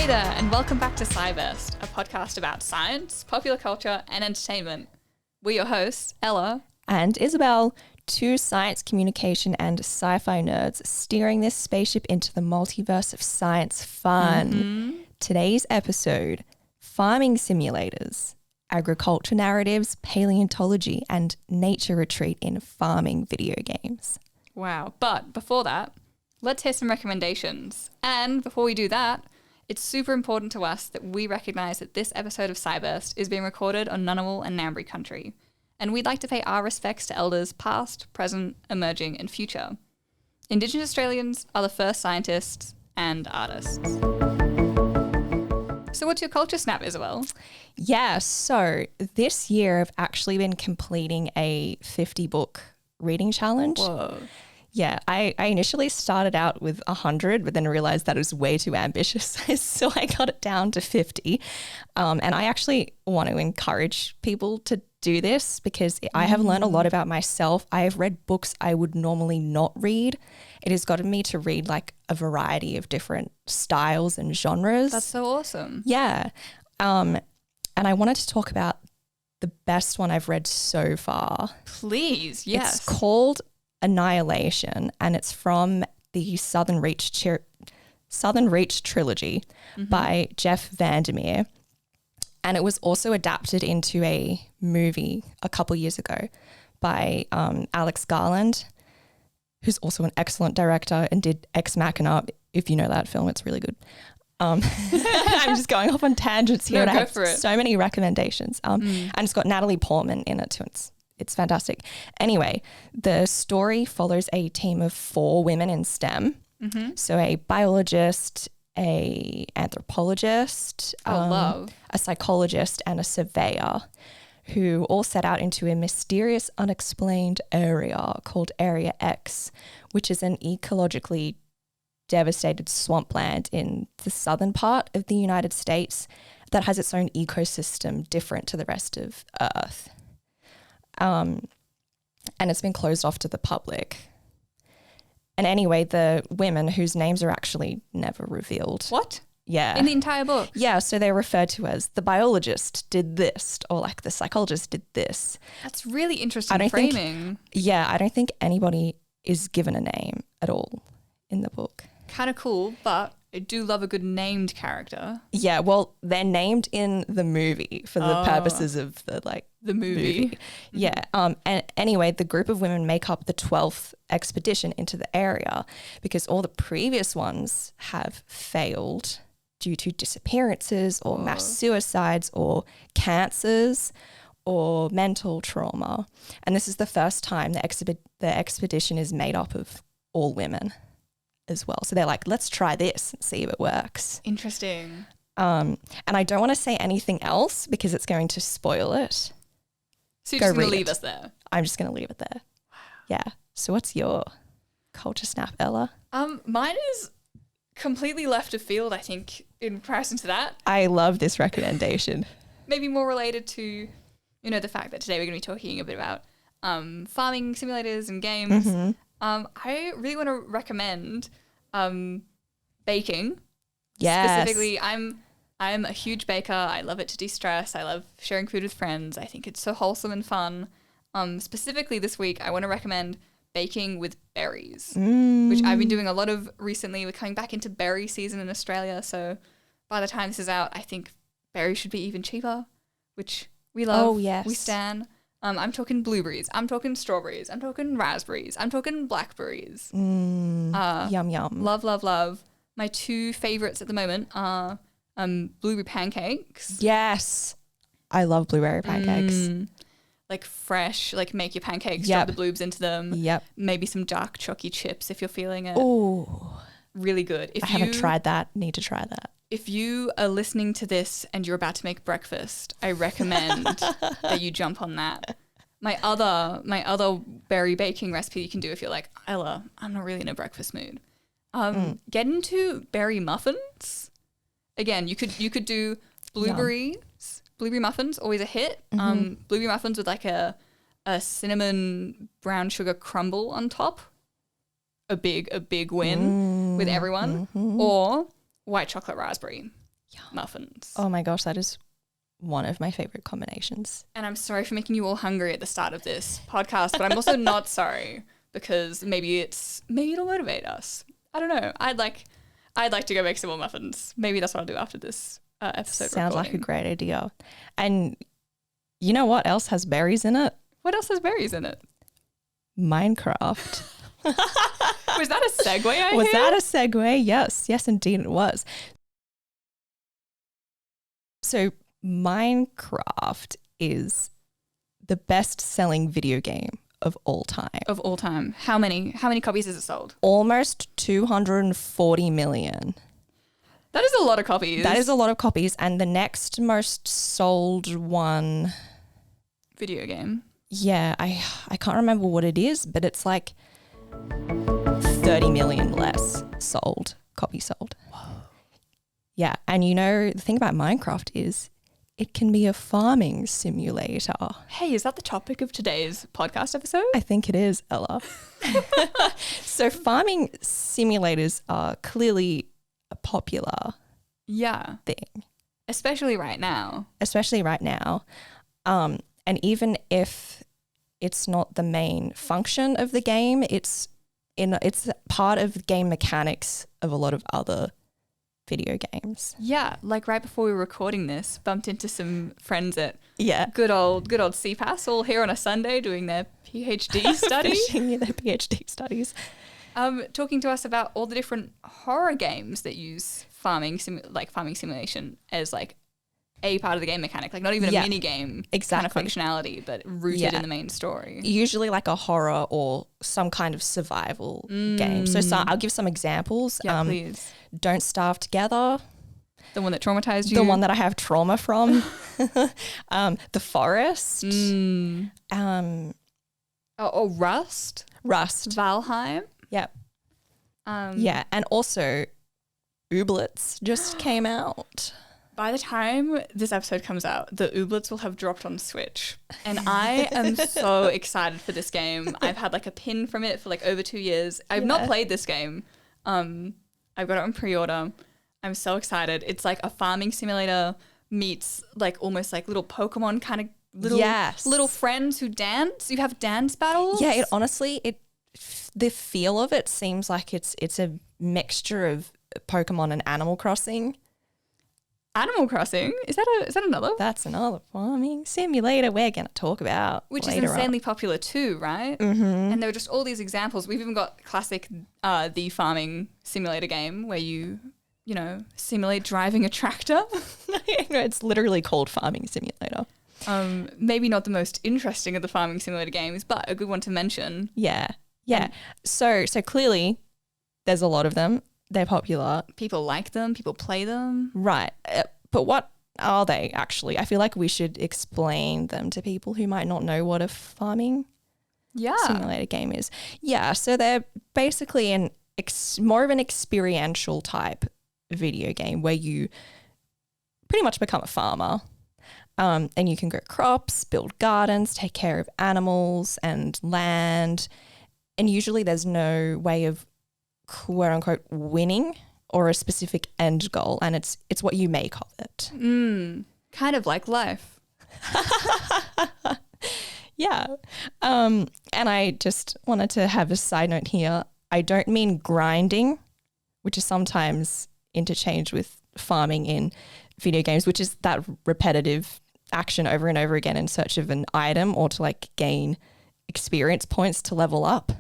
Hey there, and welcome back to SciBest, a podcast about science, popular culture, and entertainment. We're your hosts, Ella and Isabel, two science communication and sci-fi nerds steering this spaceship into the multiverse of science fun. Today's episode, farming simulators, agriculture narratives, paleontology, and nature retreat in farming video games. Wow. But before that, let's hear some recommendations. And before we do that, it's super important to us that we recognise that this episode of SciBurst is being recorded on Ngunnawal and Ngambri country, and we'd like to pay our respects to elders past, present, emerging, and future. Indigenous Australians are the first scientists and artists. So what's your culture snap, Isabel? Yeah, so this year I've actually been completing a 50-book reading challenge. Whoa. Yeah, I initially started out with 100, but then realized that it was way too ambitious. So I got it down to 50. And I actually want to encourage people to do this because I have learned a lot about myself. I have read books I would normally not read. It has gotten me to read like a variety of different styles and genres. That's so awesome. Yeah. And I wanted to talk about the best one I've read so far. Please, yes. It's called Annihilation, and it's from the Southern Reach trilogy by Jeff Vandermeer, and it was also adapted into a movie a couple years ago by Alex Garland, who's also an excellent director and did Ex Machina. If you know that film, it's really good. I'm just going off on tangents here. No, and I go have for it. so many recommendations. And it's got Natalie Portman in it too. It's fantastic. Anyway, the story follows a team of 4 women in STEM. So a biologist, a anthropologist, a psychologist, and a surveyor, who all set out into a mysterious, unexplained area called Area X, which is an ecologically devastated swampland in the southern part of the United States that has its own ecosystem different to the rest of Earth. And it's been closed off to the public. And anyway, the women, whose names are actually never revealed. What? Yeah. In the entire book? Yeah, so they're referred to as the biologist did this, or like the psychologist did this. That's really interesting framing. I don't think anybody is given a name at all in the book. Kind of cool, but I do love a good named character. Yeah, well, they're named in the movie for the purposes of the movie. Yeah. And anyway, the group of women make up the 12th expedition into the area because all the previous ones have failed due to disappearances or mass suicides or cancers or mental trauma. And this is the first time the expedition is made up of all women as well. So they're like, let's try this and see if it works. Interesting. And I don't want to say anything else because it's going to spoil it. So you're just going to leave us there? I'm just going to leave it there. Wow. Yeah. So what's your culture snap, Ella? Mine is completely left of field, I think, in comparison to that. I love this recommendation. Maybe more related to, the fact that today we're going to be talking a bit about farming simulators and games. I really want to recommend baking. Yes. Specifically, I'm a huge baker. I love it to de-stress. I love sharing food with friends. I think it's so wholesome and fun. Specifically this week, I want to recommend baking with berries, which I've been doing a lot of recently. We're coming back into berry season in Australia, so by the time this is out, I think berries should be even cheaper, which we love. Oh, yes. We stan. I'm talking blueberries. I'm talking strawberries. I'm talking raspberries. I'm talking blackberries. Yum, yum. Love, love, love. My 2 favorites at the moment are blueberry pancakes. Yes. I love blueberry pancakes. Like fresh, like make your pancakes, drop the bloobs into them. Yep. Maybe some dark chalky chips if you're feeling it. Oh. Really good. I haven't tried that. Need to try that. If you are listening to this and you're about to make breakfast, I recommend that you jump on that. My other berry baking recipe you can do if you're like, Ella, I'm not really in a breakfast mood. Get into berry muffins. Again, you could do blueberries. Yum. Blueberry muffins, always a hit. Blueberry muffins with like a cinnamon brown sugar crumble on top. A big win with everyone. Or white chocolate raspberry. muffins. Oh my gosh, that is one of my favorite combinations. And I'm sorry for making you all hungry at the start of this podcast, but I'm also not sorry because maybe it'll motivate us. I don't know. I'd like to go make some more muffins. Maybe that's what I'll do after this episode. Sounds like a great idea. And you know what else has berries in it? What else has berries in it? Minecraft. Was that a segue? Was that a segue? Yes, indeed it was. So Minecraft is the best-selling video game of all time. Of all time. How many copies has it sold? Almost 240 million. That is a lot of copies. That is a lot of copies. And the next most sold one... video game. Yeah, I can't remember what it is, but it's like 30 million less copies sold. Whoa. Yeah, and you know, the thing about Minecraft is it can be a farming simulator. Hey, is that the topic of today's podcast episode? I think it is, Ella. So farming simulators are clearly a popular thing. Especially right now. And even if it's not the main function of the game, it's part of game mechanics of a lot of other video games. Yeah, like right before we were recording this, bumped into some friends at good old CPAS, all here on a Sunday doing their PhD study. Finishing their PhD studies. Talking to us about all the different horror games that use farming simulation as like a part of the game mechanic, like not even a mini game kind of functionality, but rooted in the main story. Usually like a horror or some kind of survival game. So I'll give some examples. Yeah, please. Don't Starve Together. The one that traumatized you? The one that I have trauma from. The Forest. Rust. Valheim. Yep. And also Ooblets just came out. By the time this episode comes out, the Ooblets will have dropped on Switch. And I am so excited for this game. I've had like a pin from it for like over 2 years. I've not played this game. I've got it on pre-order. I'm so excited. It's like a farming simulator meets like almost like little Pokemon kind of little friends who dance. You have dance battles. Yeah, it honestly, the feel of it seems like it's a mixture of Pokemon and Animal Crossing. Animal Crossing? Is that another? That's another farming simulator we're going to talk about Which is insanely popular too, right? Mm-hmm. And there are just all these examples. We've even got classic the farming simulator game where you simulate driving a tractor. It's literally called Farming Simulator. Maybe not the most interesting of the farming simulator games, but a good one to mention. Yeah. So clearly there's a lot of them. They're popular. People like them. People play them. Right. But what are they actually? I feel like we should explain them to people who might not know what a farming simulator game is. Yeah. So they're basically more of an experiential type video game where you pretty much become a farmer. And you can grow crops, build gardens, take care of animals and land. And usually there's no way of quote unquote winning or a specific end goal, and it's what you make of it. Kind of like life. Yeah. And I just wanted to have a side note here. I don't mean grinding, which is sometimes interchanged with farming in video games, which is that repetitive action over and over again in search of an item or to like gain experience points to level up.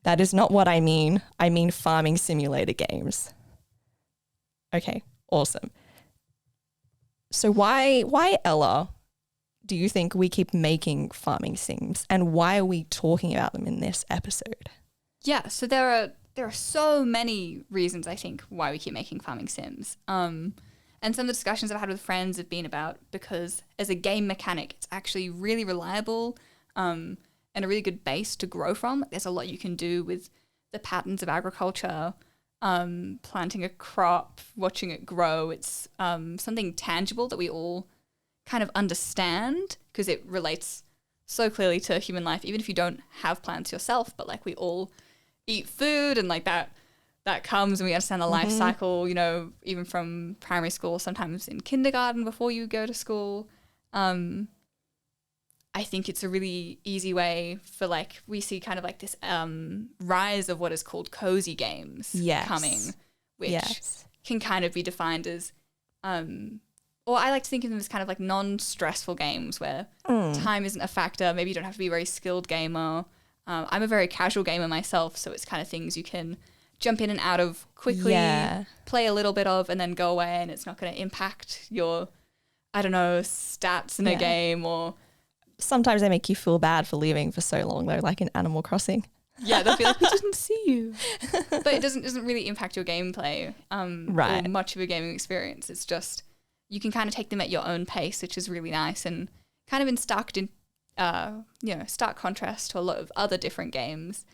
That is not what I mean. I mean farming simulator games. Okay, awesome. So why Ella, do you think we keep making farming sims, and why are we talking about them in this episode? Yeah, so there are so many reasons I think why we keep making farming sims. And some of the discussions I've had with friends have been about because as a game mechanic, it's actually really reliable. And a really good base to grow from. There's a lot you can do with the patterns of agriculture, planting a crop, watching it grow. It's something tangible that we all kind of understand because it relates so clearly to human life, even if you don't have plants yourself, but like we all eat food and like that that comes, and we understand the life cycle, you know, even from primary school, sometimes in kindergarten before you go to school. I think it's a really easy way for, like, we see kind of like this rise of what is called cozy games coming, which can kind of be defined as, or I like to think of them as kind of like non-stressful games where time isn't a factor. Maybe you don't have to be a very skilled gamer. I'm a very casual gamer myself, so it's kind of things you can jump in and out of quickly, play a little bit of, and then go away, and it's not going to impact your, I don't know, stats in a game. Or sometimes they make you feel bad for leaving for so long, though, like in Animal Crossing. Yeah, they'll be like, we didn't see you. But it doesn't really impact your gameplay or much of your gaming experience. It's just, you can kind of take them at your own pace, which is really nice, and kind of in stark contrast to a lot of other different games.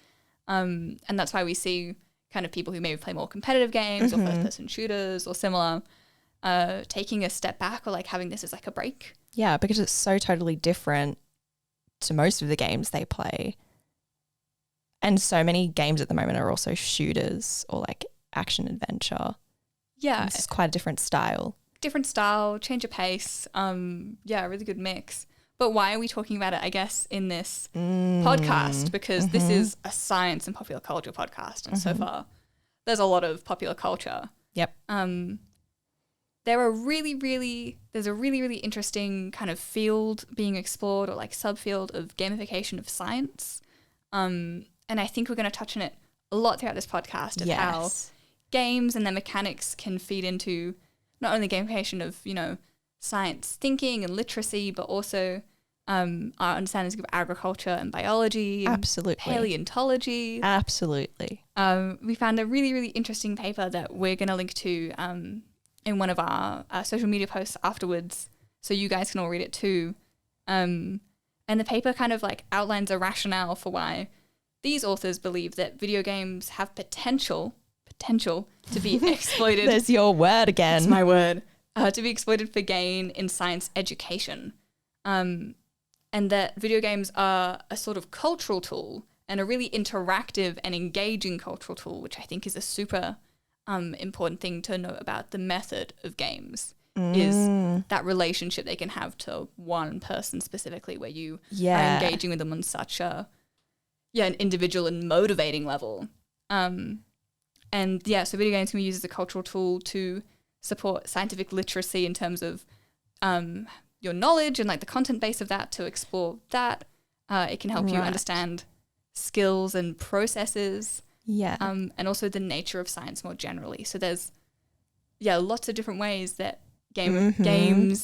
And that's why we see kind of people who maybe play more competitive games or first-person shooters or similar, taking a step back or like having this as like a break. Yeah, because it's so totally different to most of the games they play. And so many games at the moment are also shooters or like action adventure. Yeah. It's quite a different style. Different style, change of pace. Yeah, really good mix. But why are we talking about it, I guess, in this podcast? Because this is a science and popular culture podcast. And so far, there's a lot of popular culture. Yep. There's a really, really interesting kind of field being explored, or like subfield of gamification of science. And I think we're going to touch on it a lot throughout this podcast of how games and their mechanics can feed into not only gamification of, you know, science thinking and literacy, but also our understandings of agriculture and biology. Absolutely. And paleontology. Absolutely. We found a really, really interesting paper that we're going to link to in one of our social media posts afterwards, so you guys can all read it too. And the paper kind of like outlines a rationale for why these authors believe that video games have potential to be exploited. There's your word again. That's my word. To be exploited for gain in science education. And that video games are a sort of cultural tool, and a really interactive and engaging cultural tool, which I think is a super important thing to know about the method of games, is that relationship they can have to one person specifically, where you are engaging with them on such an individual and motivating level. So video games can be used as a cultural tool to support scientific literacy in terms of your knowledge and like the content base of that, to explore that. It can help you understand skills and processes. Yeah. And also the nature of science more generally. So there's lots of different ways that games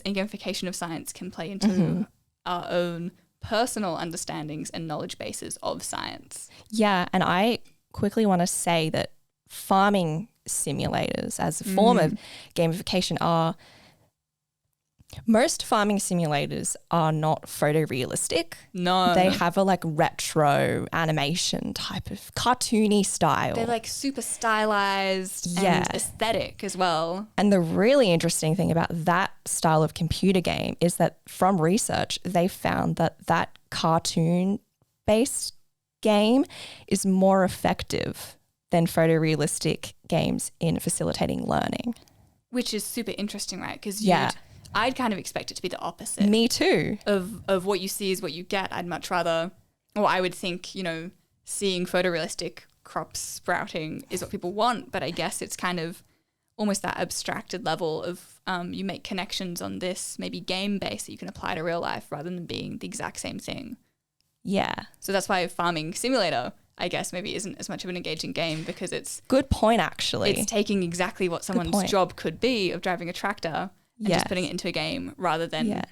and gamification of science can play into our own personal understandings and knowledge bases of science. Yeah, and I quickly want to say that farming simulators as a form of gamification most farming simulators are not photorealistic. No. They have a like retro animation type of cartoony style. They're like super stylized and aesthetic as well. And the really interesting thing about that style of computer game is that from research, they found that cartoon-based game is more effective than photorealistic games in facilitating learning. Which is super interesting, right? Because I'd kind of expect it to be the opposite. Me too. Of what you see is what you get. I'd much rather, or I would think, you know, seeing photorealistic crops sprouting is what people want, but I guess it's kind of almost that abstracted level of you make connections on this maybe game base that you can apply to real life rather than being the exact same thing. Yeah. So that's why Farming Simulator, I guess, maybe isn't as much of an engaging game, because it's... Good point, actually. It's taking exactly what someone's job could be of driving a tractor and just putting it into a game, rather than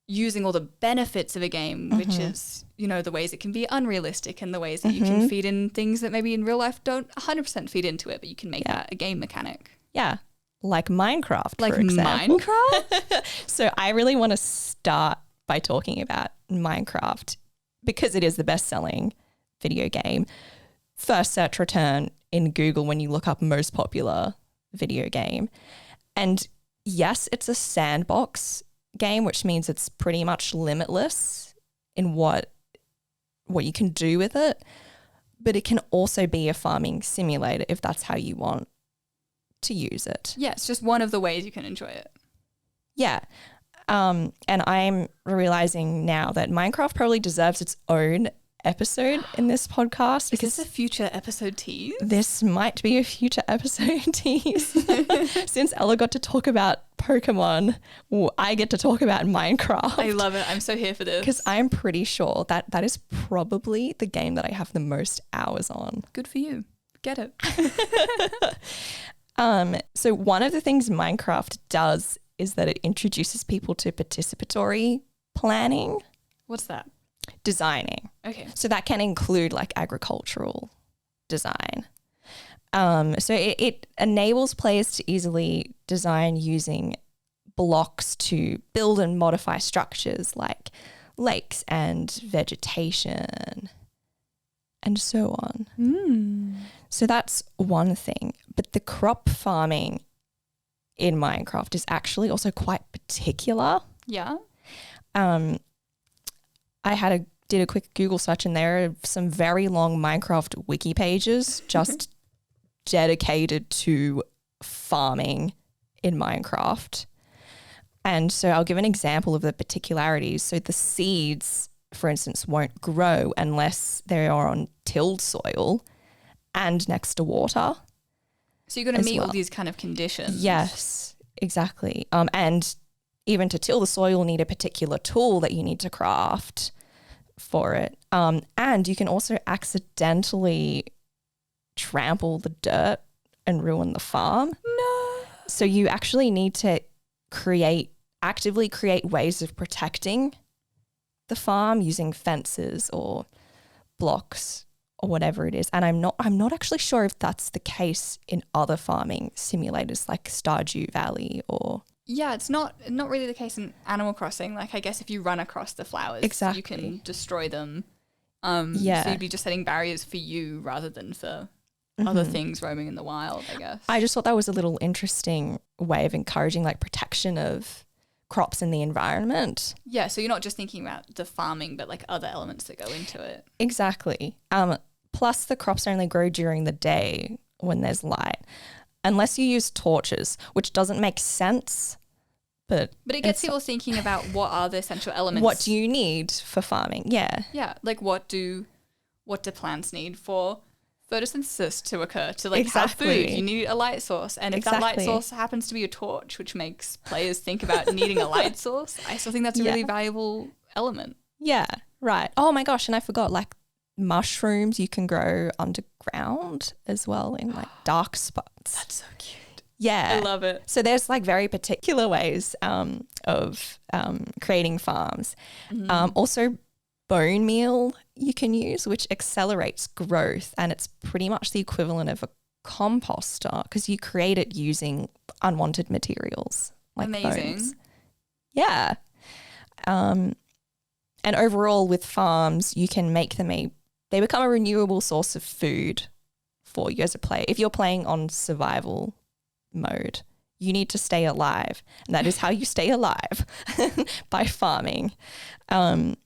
using all the benefits of a game, which is, you know, the ways it can be unrealistic and the ways that you can feed in things that maybe in real life don't 100% feed into it, but you can make that a game mechanic. Yeah. Like Minecraft, for example. Like Minecraft? So I really want to start by talking about Minecraft, because it is the best-selling video game. First search return in Google when you look up most popular video game. And yes, it's a sandbox game, which means it's pretty much limitless in what you can do with it. but it can also be a farming simulator if that's how you want to use it. Yeah, it's just one of the ways you can enjoy it. Yeah. And I'm realizing now that Minecraft probably deserves its own episode in this podcast. Is this a future episode tease? This might be a future episode tease. Since Ella got to talk about Pokemon, I get to talk about Minecraft. I love it. I'm so here for this. Because I'm pretty sure that is probably the game that I have the most hours on. Good for you. Get it. So one of the things Minecraft does is that it introduces people to participatory planning. What's that? Designing. Okay. So that can include like agricultural design. So it enables players to easily design using blocks to build and modify structures like lakes and vegetation and so on. So that's one thing. But the crop farming in Minecraft is actually also quite particular. Yeah. I did a quick Google search and there are some very long Minecraft wiki pages just dedicated to farming in Minecraft. And so I'll give an example of the particularities. So the seeds, for instance, won't grow unless they are on tilled soil and next to water. So you're going to meet all these kind of conditions. Yes, exactly. And even to till the soil, you'll need a particular tool that you need to craft for it. And you can also accidentally trample the dirt and ruin the farm. No. So you actually need to actively create ways of protecting the farm using fences or blocks or whatever it is. And I'm not actually sure if that's the case in other farming simulators like Stardew Valley or... Yeah, it's not really the case in Animal Crossing. Like, I guess if you run across the flowers, you can destroy them. So you'd be just setting barriers for you rather than for other things roaming in the wild, I guess. I just thought that was a little interesting way of encouraging like protection of crops in the environment. Yeah, so you're not just thinking about the farming, but like other elements that go into it. Exactly. Plus the crops only grow during the day when there's light, unless you use torches, which doesn't make sense. But it gets people thinking about what are the essential elements. What do you need for farming? Yeah. Yeah, like what do plants need for photosynthesis to occur, to like have food? You need a light source. And if that light source happens to be a torch, which makes players think about needing a light source, I still think that's a really valuable element. Yeah, right. Oh my gosh, and I forgot, like mushrooms you can grow underground as well in like dark spots. That's so cute. Yeah. I love it. So there's like very particular ways of creating farms. Also bone meal you can use, which accelerates growth, and it's pretty much the equivalent of a composter because you create it using unwanted materials like amazing bones. Yeah. And overall with farms, you can make them they become a renewable source of food for you as a player. If you're playing on survival mode, you need to stay alive, and that is how you stay alive by farming, and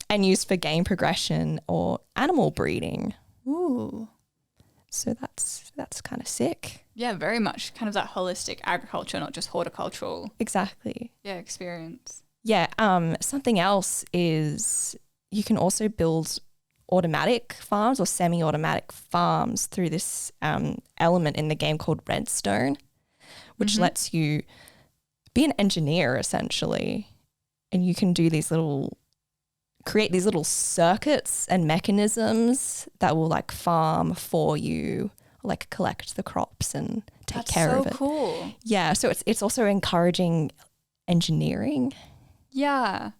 used for game progression or animal breeding. Ooh, so that's kind of sick. Yeah, very much kind of that holistic agriculture, not just horticultural. Exactly. Yeah, experience. Yeah. Something else is you can also build automatic farms or semi-automatic farms through this element in the game called redstone, which lets you be an engineer essentially, and you can create these little circuits and mechanisms that will like farm for you, like collect the crops and take care of it. That's so cool. Yeah, so it's also encouraging engineering. Yeah.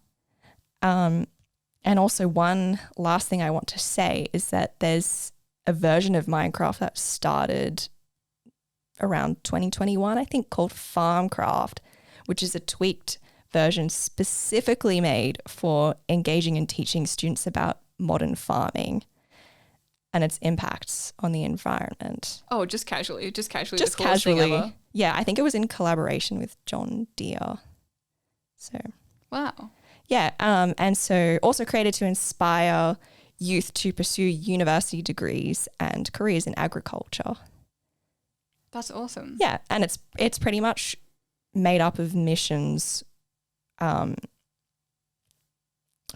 And also one last thing I want to say is that there's a version of Minecraft that started around 2021, I think, called Farmcraft, which is a tweaked version specifically made for engaging and teaching students about modern farming and its impacts on the environment. Oh, just casually. Just the coolest thing casually. ever. Yeah, I think it was in collaboration with John Deere. So, wow. yeah, and so also created to inspire youth to pursue university degrees and careers in agriculture. That's awesome. Yeah, and it's pretty much made up of missions,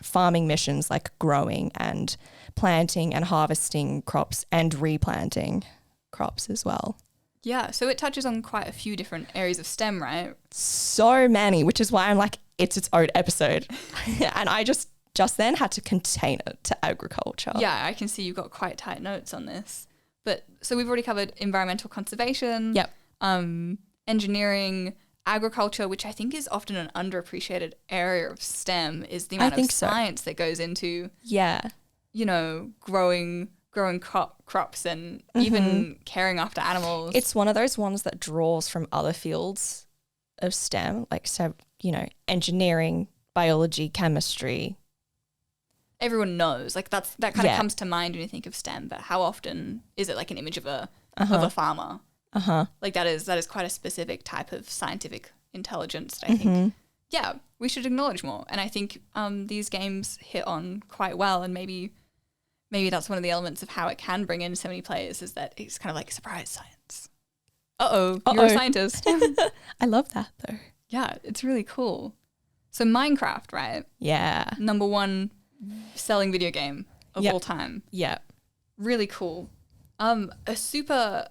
farming missions like growing and planting and harvesting crops and replanting crops as well. Yeah, so it touches on quite a few different areas of STEM, right? So many, which is why I'm like, it's its own episode. And I just then had to contain it to agriculture. Yeah, I can see you've got quite tight notes on this. But so we've already covered environmental conservation, Yep. Engineering, agriculture, which I think is often an underappreciated area of STEM, is the amount of science that goes into, growing crops and even caring after animals. It's one of those ones that draws from other fields of STEM, like, so, engineering, biology, chemistry. Everyone knows, like that kind of comes to mind when you think of STEM, but how often is it like an image of a farmer? Like that is quite a specific type of scientific intelligence that I think, we should acknowledge more. And I think these games hit on quite well, and maybe that's one of the elements of how it can bring in so many players, is that it's kind of like surprise science. You're a scientist. I love that though. Yeah, it's really cool. So Minecraft, right? Yeah. Number 1 selling video game of all time. Yeah. Really cool. A super,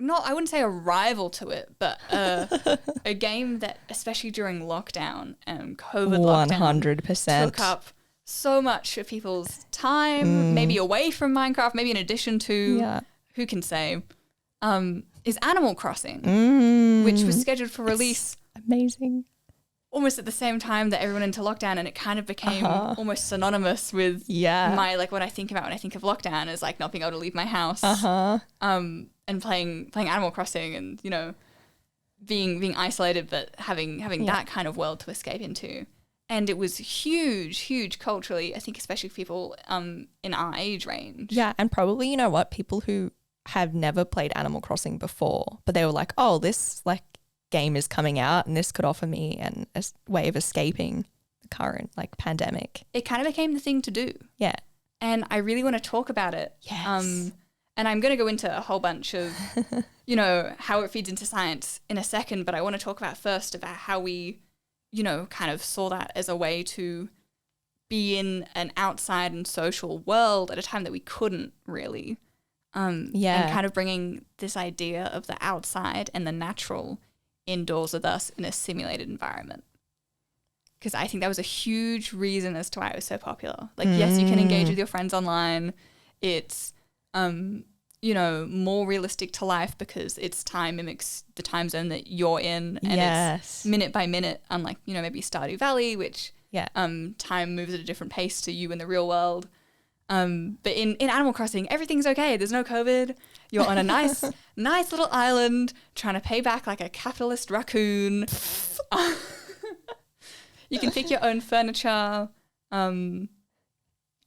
I wouldn't say a rival to it, but a game that, especially during lockdown and COVID 100% took up so much of people's time, maybe away from Minecraft, maybe in addition to, who can say, is Animal Crossing, which was scheduled for release. Amazing. Almost at the same time that everyone went into lockdown, and it kind of became almost synonymous with my, like, what I think about when I think of lockdown is like not being able to leave my house, and playing Animal Crossing, and being isolated, but having that kind of world to escape into. And it was huge culturally, I think, especially for people in our age range. Yeah, and probably, people who have never played Animal Crossing before, but they were like, oh, this like game is coming out and this could offer me a way of escaping the current like pandemic. It kind of became the thing to do. Yeah. And I really want to talk about it. Yes. And I'm going to go into a whole bunch of, how it feeds into science in a second, but I want to talk about first about how we, kind of saw that as a way to be in an outside and social world at a time that we couldn't really. And kind of bringing this idea of the outside and the natural indoors with us in a simulated environment. Because I think that was a huge reason as to why it was so popular. Like, yes, you can engage with your friends online. It's, more realistic to life because its time mimics the time zone that you're in. And it's minute by minute, unlike, maybe Stardew Valley, which time moves at a different pace to you in the real world. But in Animal Crossing, everything's okay. There's no COVID. You're on a nice little island trying to pay back like a capitalist raccoon. You can pick your own furniture. You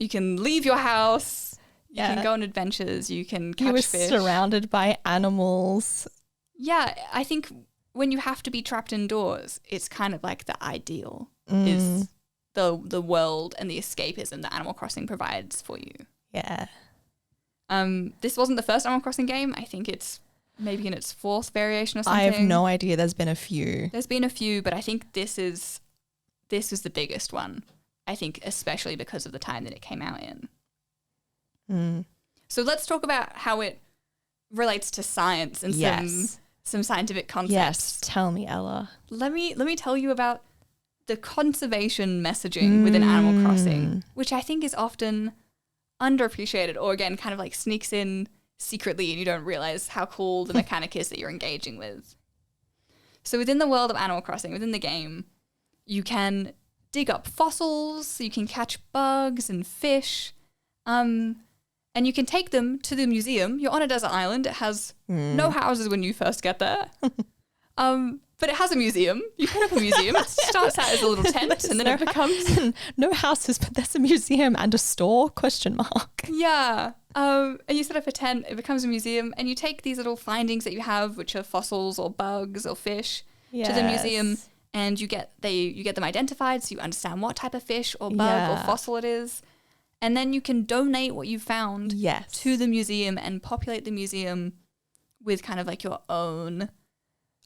can leave your house. You can go on adventures. You can catch fish. You were surrounded by animals. Yeah, I think when you have to be trapped indoors, it's kind of like the ideal is the world and the escapism that Animal Crossing provides for you. Yeah. This wasn't the first Animal Crossing game. I think it's maybe in its 4th variation or something. I have no idea. There's been a few. But I think this was the biggest one. I think especially because of the time that it came out in. So let's talk about how it relates to science and some scientific concepts. Yes, tell me, Ella. Let me tell you about the conservation messaging within Animal Crossing, which I think is often underappreciated, or again, kind of like sneaks in secretly and you don't realize how cool the mechanic is that you're engaging with. So within the world of Animal Crossing, within the game, you can dig up fossils, you can catch bugs and fish, and you can take them to the museum. You're on a desert island. It has no houses when you first get there. But it has a museum. You put up a museum. It starts out as a little tent and then it becomes... No houses, but there's a museum and a store, ? Yeah. And you set up a tent. It becomes a museum. And you take these little findings that you have, which are fossils or bugs or fish, to the museum. And you get them identified so you understand what type of fish or bug or fossil it is. And then you can donate what you found Yes. to the museum and populate the museum with kind of like your own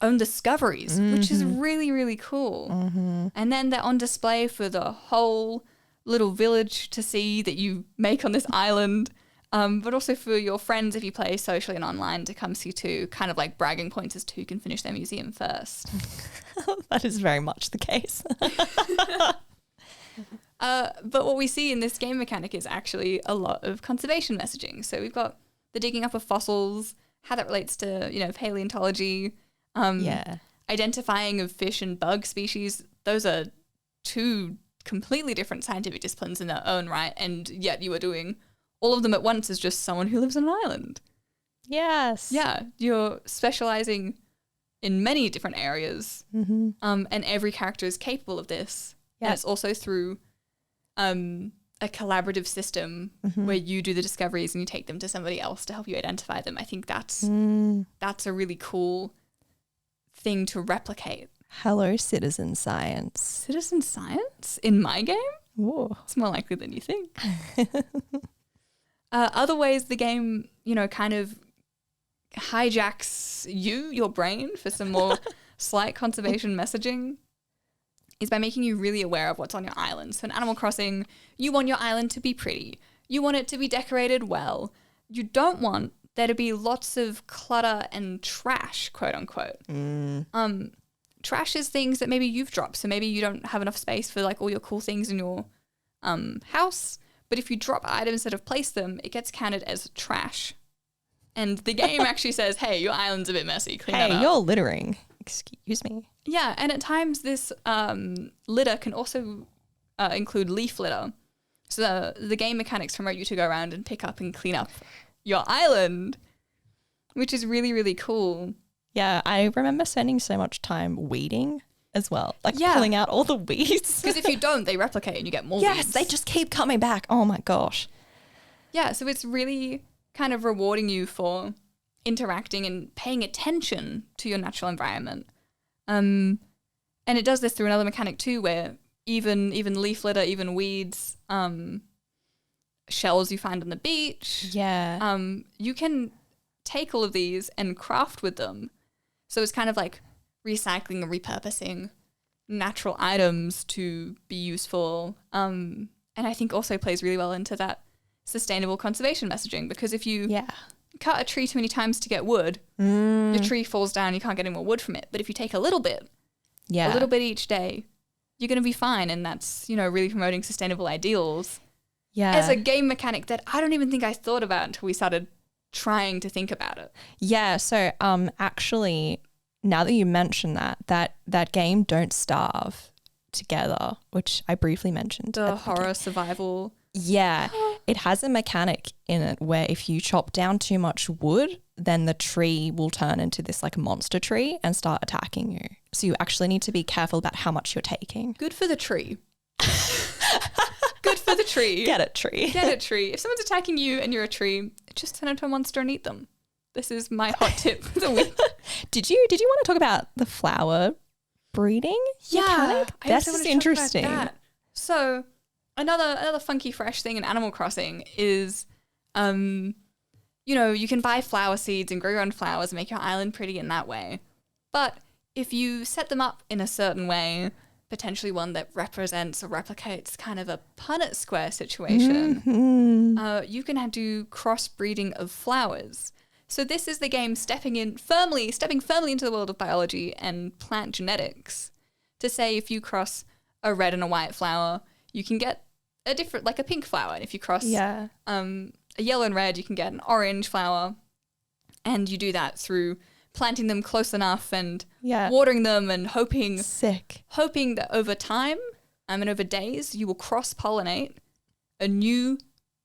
discoveries, which is really, really cool. And then they're on display for the whole little village to see that you make on this island, but also for your friends if you play socially and online to come see too, kind of like bragging points as to who can finish their museum first. That is very much the case. But what we see in this game mechanic is actually a lot of conservation messaging. So we've got the digging up of fossils, how that relates to, paleontology, identifying of fish and bug species. Those are two completely different scientific disciplines in their own right, and yet you are doing all of them at once as just someone who lives on an island. Yes. Yeah, you're specializing in many different areas, and every character is capable of this. Yeah. And it's also through a collaborative system where you do the discoveries and you take them to somebody else to help you identify them. I think that's a really cool thing to replicate. Hello, citizen science. Citizen science in my game? Ooh. It's more likely than you think. Other ways the game, kind of hijacks your brain for some more slight conservation messaging is by making you really aware of what's on your island. So in Animal Crossing, you want your island to be pretty. You want it to be decorated well. You don't want there to be lots of clutter and trash, quote unquote. Trash is things that maybe you've dropped. So maybe you don't have enough space for like all your cool things in your house. But if you drop items that have placed them, it gets counted as trash. And the game actually says, hey, your island's a bit messy. Clean that up. Hey, you're littering. Excuse me. Yeah, and at times this litter can also include leaf litter. So the game mechanics promote you to go around and pick up and clean up your island, which is really, really cool. Yeah, I remember spending so much time weeding as well, like pulling out all the weeds. Because if you don't, they replicate and you get more Yes, weeds. they just keep coming back. Oh my gosh. Yeah, so it's really kind of rewarding you for interacting and paying attention to your natural environment. And it does this through another mechanic too, where even leaf litter, even weeds, shells you find on the beach. Yeah. You can take all of these and craft with them. So it's kind of like recycling and repurposing natural items to be useful. And I think also plays really well into that sustainable conservation messaging, because if you cut a tree too many times to get wood, your tree falls down, you can't get any more wood from it. But if you take a little bit each day, you're going to be fine. And that's, really promoting sustainable ideals. Yeah. As a game mechanic that I don't even think I thought about until we started trying to think about it. Yeah. So actually, now that you mention that game Don't Starve Together, which I briefly mentioned. The horror survival. Yeah. It has a mechanic in it where if you chop down too much wood, then the tree will turn into this like monster tree and start attacking you. So you actually need to be careful about how much you're taking. Good for the tree. Good for the tree. Get it, tree. Get it, tree. If someone's attacking you and you're a tree, just turn into a monster and eat them. This is my hot tip for the week. Did you want to talk about the flower breeding mechanic? That's just interesting. So another funky fresh thing in Animal Crossing is you can buy flower seeds and grow your own flowers and make your island pretty in that way. But if you set them up in a certain way, potentially one that represents or replicates kind of a Punnett square situation, you can do crossbreeding of flowers. So this is the game stepping firmly into the world of biology and plant genetics to say if you cross a red and a white flower, you can get a different, like a pink flower. And if you cross a yellow and red, you can get an orange flower. And you do that through planting them close enough and watering them and hoping that over time and over days, you will cross-pollinate a new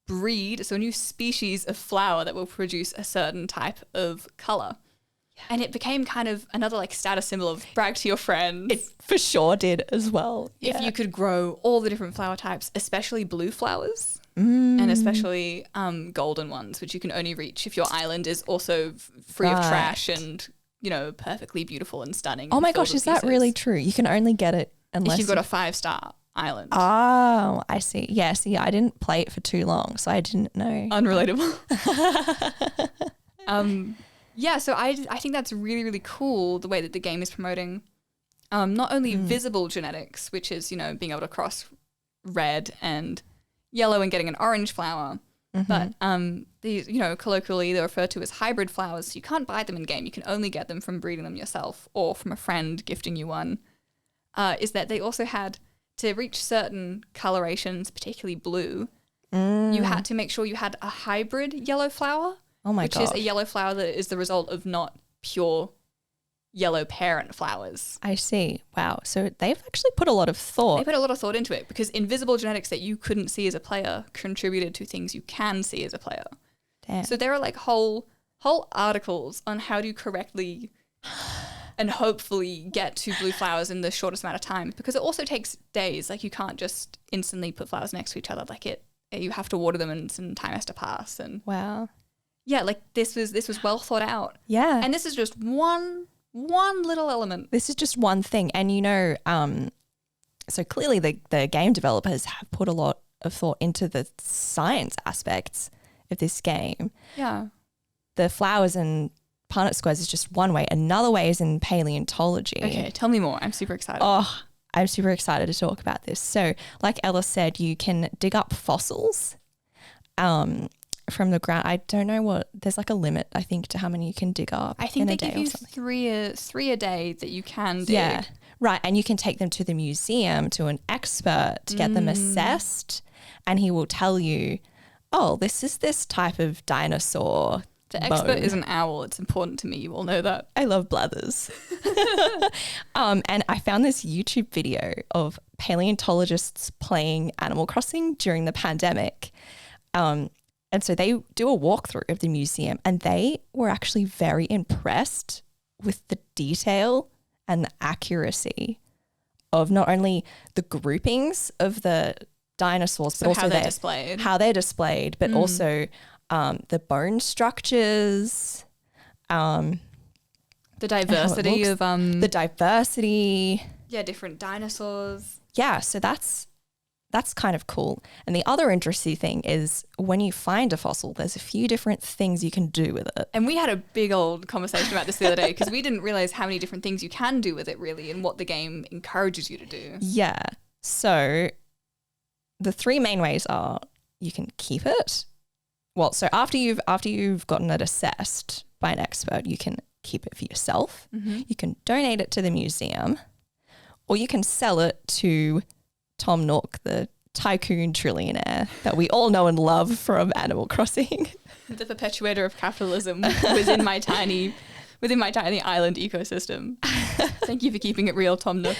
breed, so a new species of flower that will produce a certain type of color. Yeah. And it became kind of another like status symbol of brag to your friends. It for sure did as well. If you could grow all the different flower types, especially blue flowers and especially golden ones, which you can only reach if your island is also free of trash and, perfectly beautiful and stunning. Oh my gosh, is that really true? You can only get it unless if you've got a 5-star island. Oh, I see. Yeah, see, I didn't play it for too long, so I didn't know. Unrelatable. Yeah, so I think that's really, really cool, the way that the game is promoting not only visible genetics, which is, you know, being able to cross red and yellow and getting an orange flower, but these, you know, colloquially they're referred to as hybrid flowers. So you can't buy them in game. You can only get them from breeding them yourself or from a friend gifting you one. Is that they also had to reach certain colorations, particularly blue, you had to make sure you had a hybrid yellow flower. Oh my which gosh. is a yellow flower that is the result of not pure yellow parent flowers. I see. Wow. So they've actually put a lot of thought. They put a lot of thought into it because invisible genetics that you couldn't see as a player contributed to things you can see as a player. Damn. So there are like whole articles on how to correctly and hopefully get to blue flowers in the shortest amount of time, because it also takes days. Like you can't just instantly put flowers next to each other. Like you have to water them and some time has to pass. And Wow. yeah, like this was well thought out. Yeah. And this is just one little element. This is just one thing. And, you know, so clearly the game developers have put a lot of thought into the science aspects of this game. Yeah. The flowers and Punnett squares is just one way. Another way is in paleontology. Okay, tell me more. I'm super excited. Oh, I'm super excited to talk about this. So like Ella said, you can dig up fossils from the ground. I don't know there's like a limit, I think, to how many you can dig up. I think in they a day give you or something. three a day that you can dig. Yeah, right. And you can take them to the museum to an expert to get them assessed, and he will tell you, oh, this is this type of dinosaur. The expert is an owl. It's important to me. You all know that. I love blathers. And I found this YouTube video of paleontologists playing Animal Crossing during the pandemic. And so they do a walkthrough of the museum, and they were actually very impressed with the detail and the accuracy of not only the groupings of the dinosaurs, but also how they're displayed, but also the bone structures, the diversity of the diversity. Yeah, different dinosaurs. Yeah, so that's kind of cool. And the other interesting thing is when you find a fossil, there's a few different things you can do with it. And we had a big old conversation about this the other day because we didn't realize how many different things you can do with it really and what the game encourages you to do. Yeah. So the three main ways are you can keep it. Well, so after you've gotten it assessed by an expert, you can keep it for yourself. Mm-hmm. You can donate it to the museum, or you can sell it to Tom Nook, the tycoon trillionaire that we all know and love from Animal Crossing. The perpetuator of capitalism within my tiny island ecosystem. Thank you for keeping it real, Tom Nook.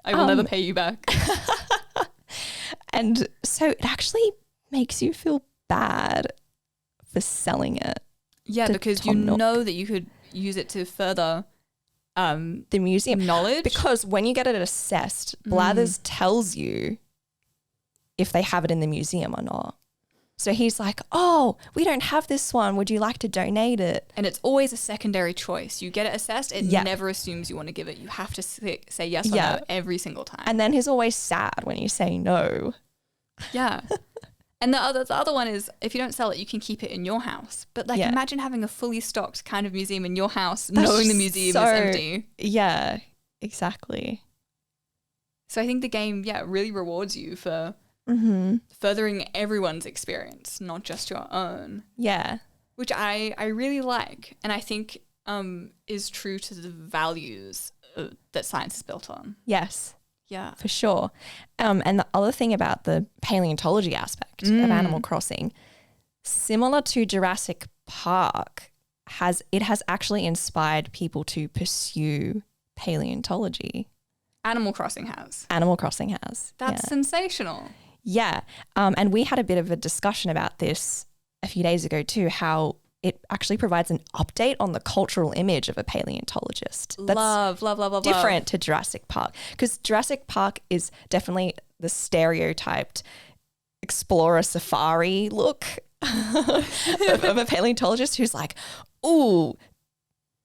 I will never pay you back. And so it actually makes you feel bad for selling it. Yeah, because you know that you could use it to further the museum knowledge. Because when you get it assessed, Blathers tells you if they have it in the museum or not. So he's like, oh, we don't have this one. Would you like to donate it? And it's always a secondary choice. You get it assessed. It never assumes you want to give it. You have to say yes or no every single time. And then he's always sad when you say no. Yeah. And the other one is if you don't sell it, you can keep it in your house. But imagine having a fully stocked kind of museum in your house, knowing the museum is empty. Yeah, exactly. So I think the game, really rewards you for furthering everyone's experience, not just your own. Yeah. Which I really like, and I think is true to the values that science is built on. Yes. Yeah. For sure. And the other thing about the paleontology aspect of Animal Crossing, similar to Jurassic Park, has actually inspired people to pursue paleontology. Animal Crossing has. Animal Crossing has. That's sensational. Yeah. And we had a bit of a discussion about this a few days ago too, how it actually provides an update on the cultural image of a paleontologist. That's love. different to Jurassic Park, because Jurassic Park is definitely the stereotyped explorer safari look of a paleontologist who's like, ooh,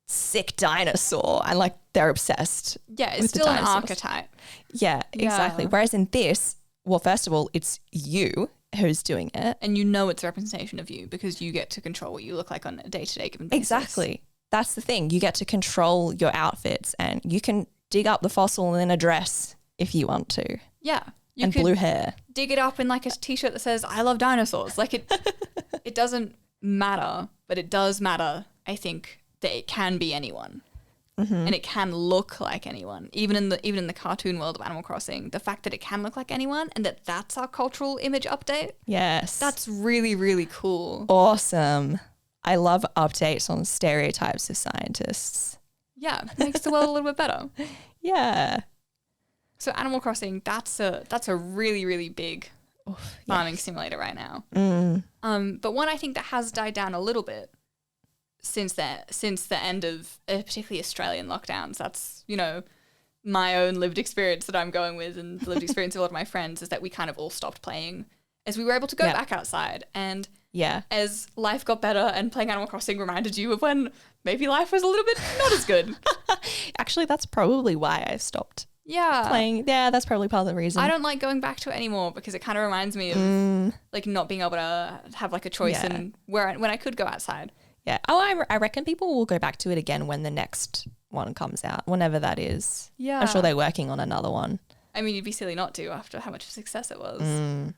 sick dinosaur, and like they're obsessed. Yeah, it's still an archetype. Yeah, exactly. Whereas in this, well, first of all, it's you who's doing it. And you know it's a representation of you because you get to control what you look like on a day-to-day given basis. Exactly. That's the thing. You get to control your outfits, and you can dig up the fossil in a dress if you want to. Yeah. You and could blue hair. dig it up in like a t-shirt that says, I love dinosaurs. Like it doesn't matter, but it does matter, I think, that it can be anyone. And it can look like anyone, even in the cartoon world of Animal Crossing. The fact that it can look like anyone and that's our cultural image update. Yes. That's really, really cool. Awesome. I love updates on stereotypes of scientists. Yeah, it makes the world a little bit better. Yeah. So Animal Crossing, that's a really, really big farming simulator right now. But one I think that has died down a little bit since the end of particularly Australian lockdowns. That's, my own lived experience that I'm going with, and the lived experience of a lot of my friends, is that we kind of all stopped playing as we were able to go back outside. And as life got better and playing Animal Crossing reminded you of when maybe life was a little bit not as good. Actually, that's probably why I stopped playing. Yeah, that's probably part of the reason. I don't like going back to it anymore because it kind of reminds me of like not being able to have like a choice in when I could go outside. Yeah. Oh, I reckon people will go back to it again when the next one comes out, whenever that is. Yeah. I'm sure they're working on another one. I mean, you'd be silly not to after how much of a success it was.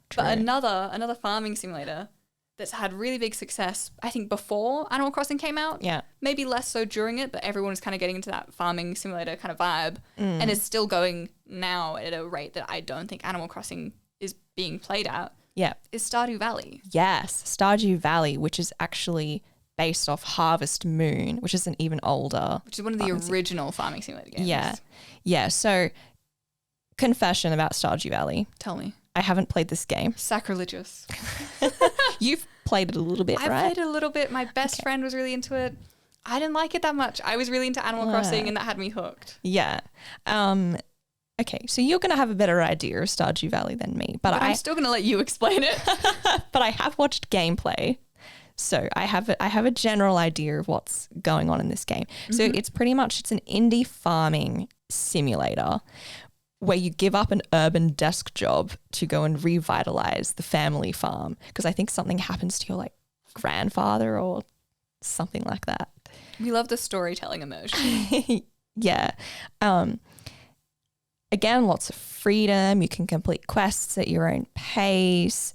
True. But another farming simulator that's had really big success, I think, before Animal Crossing came out. Yeah. Maybe less so during it, but everyone was kind of getting into that farming simulator kind of vibe and is still going now at a rate that I don't think Animal Crossing is being played at. Yeah. Is Stardew Valley. Yes. Stardew Valley, which is actually based off Harvest Moon, which is an even older. Which is one of the original farming simulator games. Yeah. Yeah. So, confession about Stardew Valley. Tell me. I haven't played this game. Sacrilegious. You've played it a little bit, right? I played it a little bit. My best friend was really into it. I didn't like it that much. I was really into Animal Crossing and that had me hooked. Yeah. Okay, so you're going to have a better idea of Stardew Valley than me. But I'm still going to let you explain it. But I have watched gameplay. So I have a general idea of what's going on in this game. So it's an indie farming simulator where you give up an urban desk job to go and revitalize the family farm, because I think something happens to your like grandfather or something like that. We love the storytelling emotion. Yeah. Again, lots of freedom. You can complete quests at your own pace,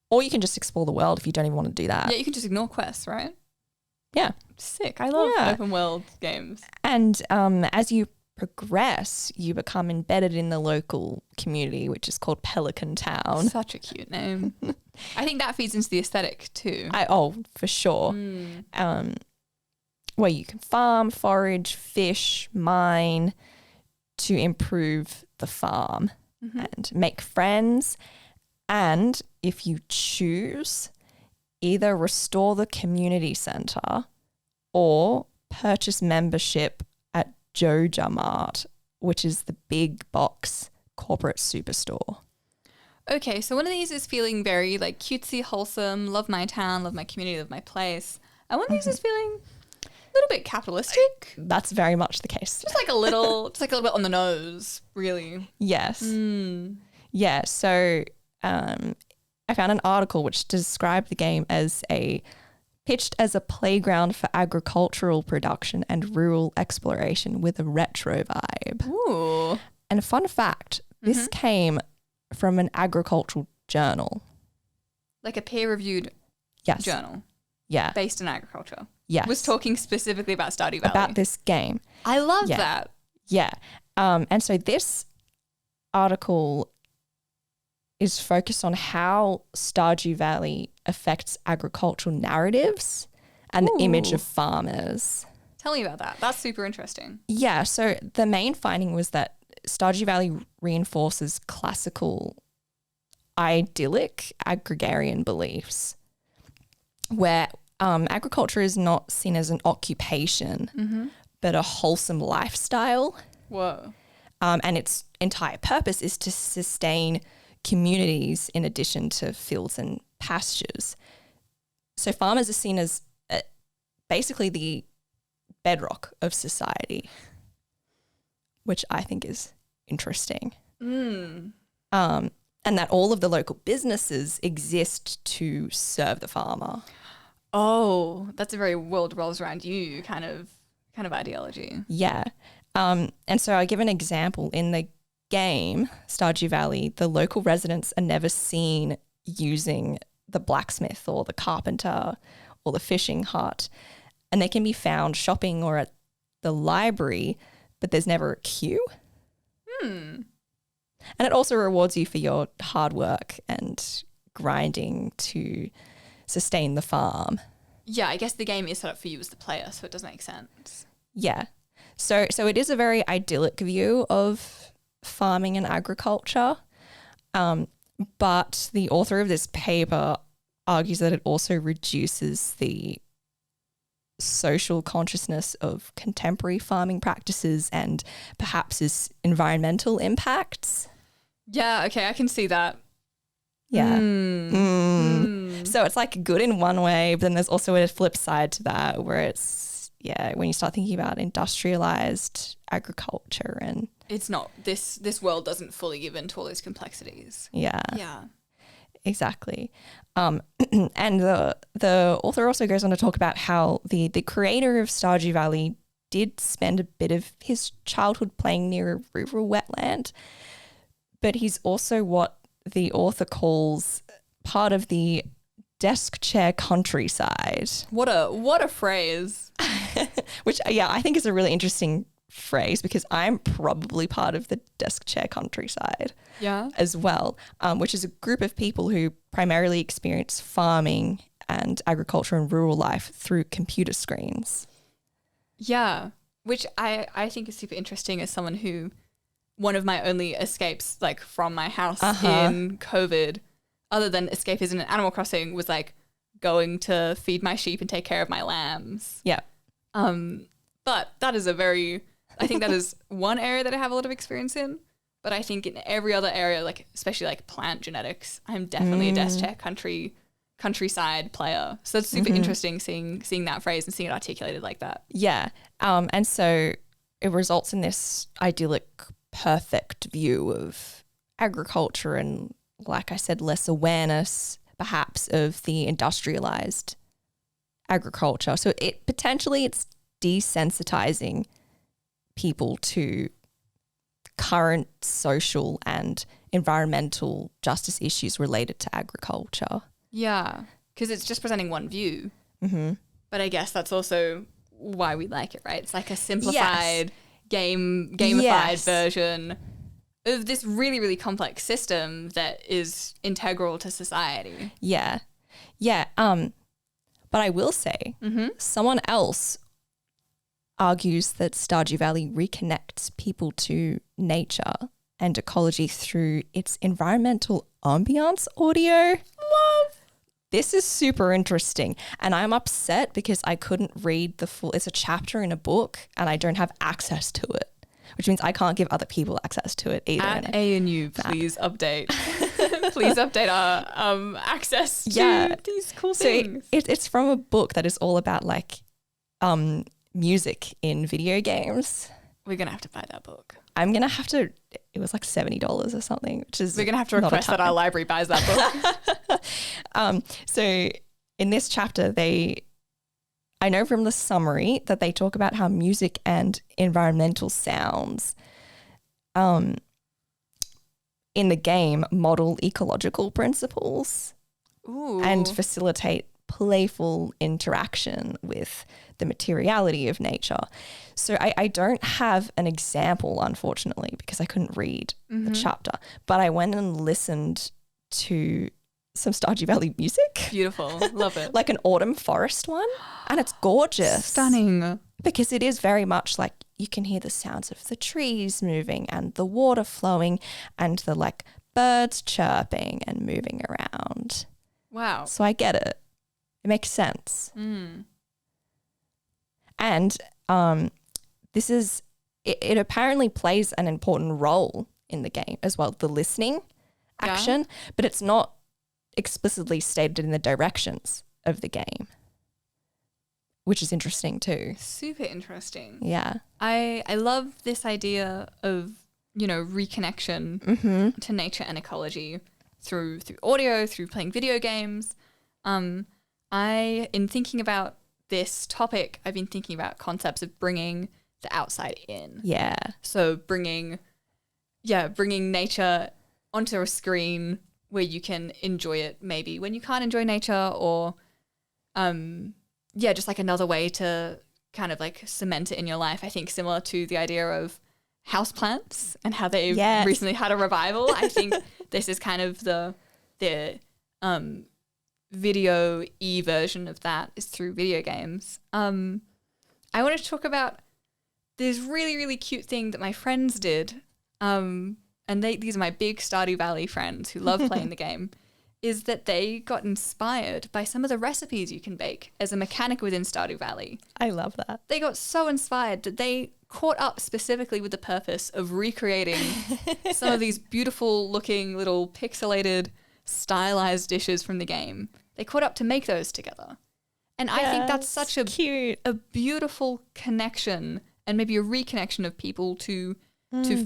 or you can just explore the world if you don't even want to do that. Yeah, you can just ignore quests, right? Yeah. Sick. I love open world games. And as you progress, you become embedded in the local community, which is called Pelican Town. Such a cute name. I think that feeds into the aesthetic too. For sure. Where you can farm, forage, fish, mine to improve the farm and make friends. And if you choose, either restore the community centre or purchase membership at Joja Mart, which is the big box corporate superstore. Okay, so one of these is feeling very like cutesy, wholesome, love my town, love my community, love my place. And one of these is feeling a little bit capitalistic. That's very much the case. Just like a little bit on the nose, really. Yes. Yeah, so I found an article which described the game as pitched as a playground for agricultural production and rural exploration with a retro vibe. Ooh. And a fun fact, this came from an agricultural journal. Like a peer-reviewed journal. Yeah. Based in agriculture. Yes. Was talking specifically about Stardew Valley. About this game. I love that. Yeah. And so this article is focused on how Stardew Valley affects agricultural narratives and the image of farmers. Tell me about that. That's super interesting. Yeah, so the main finding was that Stardew Valley reinforces classical idyllic agrarian beliefs where agriculture is not seen as an occupation but a wholesome lifestyle. Whoa. And its entire purpose is to sustain communities in addition to fields and pastures. So farmers are seen as basically the bedrock of society, which I think is interesting. And and that all of the local businesses exist to serve the farmer. Oh, that's a very world revolves around you kind of ideology. Yeah. And so I give an example in the game, Stardew Valley, the local residents are never seen using the blacksmith or the carpenter or the fishing hut, and they can be found shopping or at the library, but there's never a queue. And it also rewards you for your hard work and grinding to sustain the farm. Yeah, I guess the game is set up for you as the player, so it does make sense. Yeah. So it is a very idyllic view of farming and agriculture. But the author of this paper argues that it also reduces the social consciousness of contemporary farming practices and perhaps its environmental impacts. Yeah, okay, I can see that. Yeah. So it's like good in one way, but then there's also a flip side to that where it's, when you start thinking about industrialized agriculture and it's not, this world doesn't fully give in to all those complexities. Yeah. Yeah. Exactly. And the author also goes on to talk about how the creator of Stardew Valley did spend a bit of his childhood playing near a rural wetland, but he's also what the author calls part of the desk chair countryside. What a phrase. Which, I think is a really interesting phrase because I'm probably part of the desk chair countryside as well, which is a group of people who primarily experience farming and agriculture and rural life through computer screens. Yeah, which I think is super interesting as someone who, one of my only escapes like from my house in COVID, other than escapism in Animal Crossing, was like going to feed my sheep and take care of my lambs. Yeah. But that is I think that is one area that I have a lot of experience in. But I think in every other area, like especially like plant genetics, I'm definitely a desk chair countryside player. So it's super interesting seeing that phrase and seeing it articulated like that. Yeah. And so it results in this idyllic, perfect view of agriculture and, like I said, less awareness perhaps of the industrialized agriculture. So it's desensitizing people to current social and environmental justice issues related to agriculture. Yeah, because it's just presenting one view. But I guess that's also why we like it, right? It's like a simplified, gamified version of this really, really complex system that is integral to society. Yeah. But I will say, someone else argues that Stardew Valley reconnects people to nature and ecology through its environmental ambiance audio. Love. This is super interesting. And I'm upset because I couldn't read the full, it's a chapter in a book and I don't have access to it, which means I can't give other people access to it either. At ANU, please update. Please update our access to these cool things. It's from a book that is all about like music in video games. We're going to have to buy that book. I'm going to have to, it was like $70 or something, which is we're going to have to request that our library buys that book. So in this chapter, I know from the summary that they talk about how music and environmental sounds in the game model ecological principles and facilitate playful interaction with the materiality of nature. So I don't have an example, unfortunately, because I couldn't read the chapter, but I went and listened to some Stardew Valley music. Beautiful. Love it. Like an autumn forest one. And it's gorgeous. Stunning. Because it is very much like you can hear the sounds of the trees moving and the water flowing and the like birds chirping and moving around. Wow. So I get it. It makes sense. And it apparently plays an important role in the game as well, the listening action, but it's not explicitly stated in the directions of the game, which is interesting too. Super interesting. Yeah. I love this idea of, reconnection to nature and ecology. through audio, through playing video games. In thinking about this topic, I've been thinking about concepts of bringing the outside in. Yeah. So bringing nature onto a screen where you can enjoy it maybe when you can't enjoy nature, or just like another way to kind of like cement it in your life. I think similar to the idea of houseplants and how they recently had a revival. I think this is kind of the video-y version of that is through video games. I wanted to talk about this really, really cute thing that my friends did. And these are my big Stardew Valley friends who love playing the game, is that they got inspired by some of the recipes you can bake as a mechanic within Stardew Valley. I love that. They got so inspired that they caught up specifically with the purpose of recreating some of these beautiful looking little pixelated stylized dishes from the game. They caught up to make those together. And I think that's such a cute, a beautiful connection, and maybe a reconnection of people to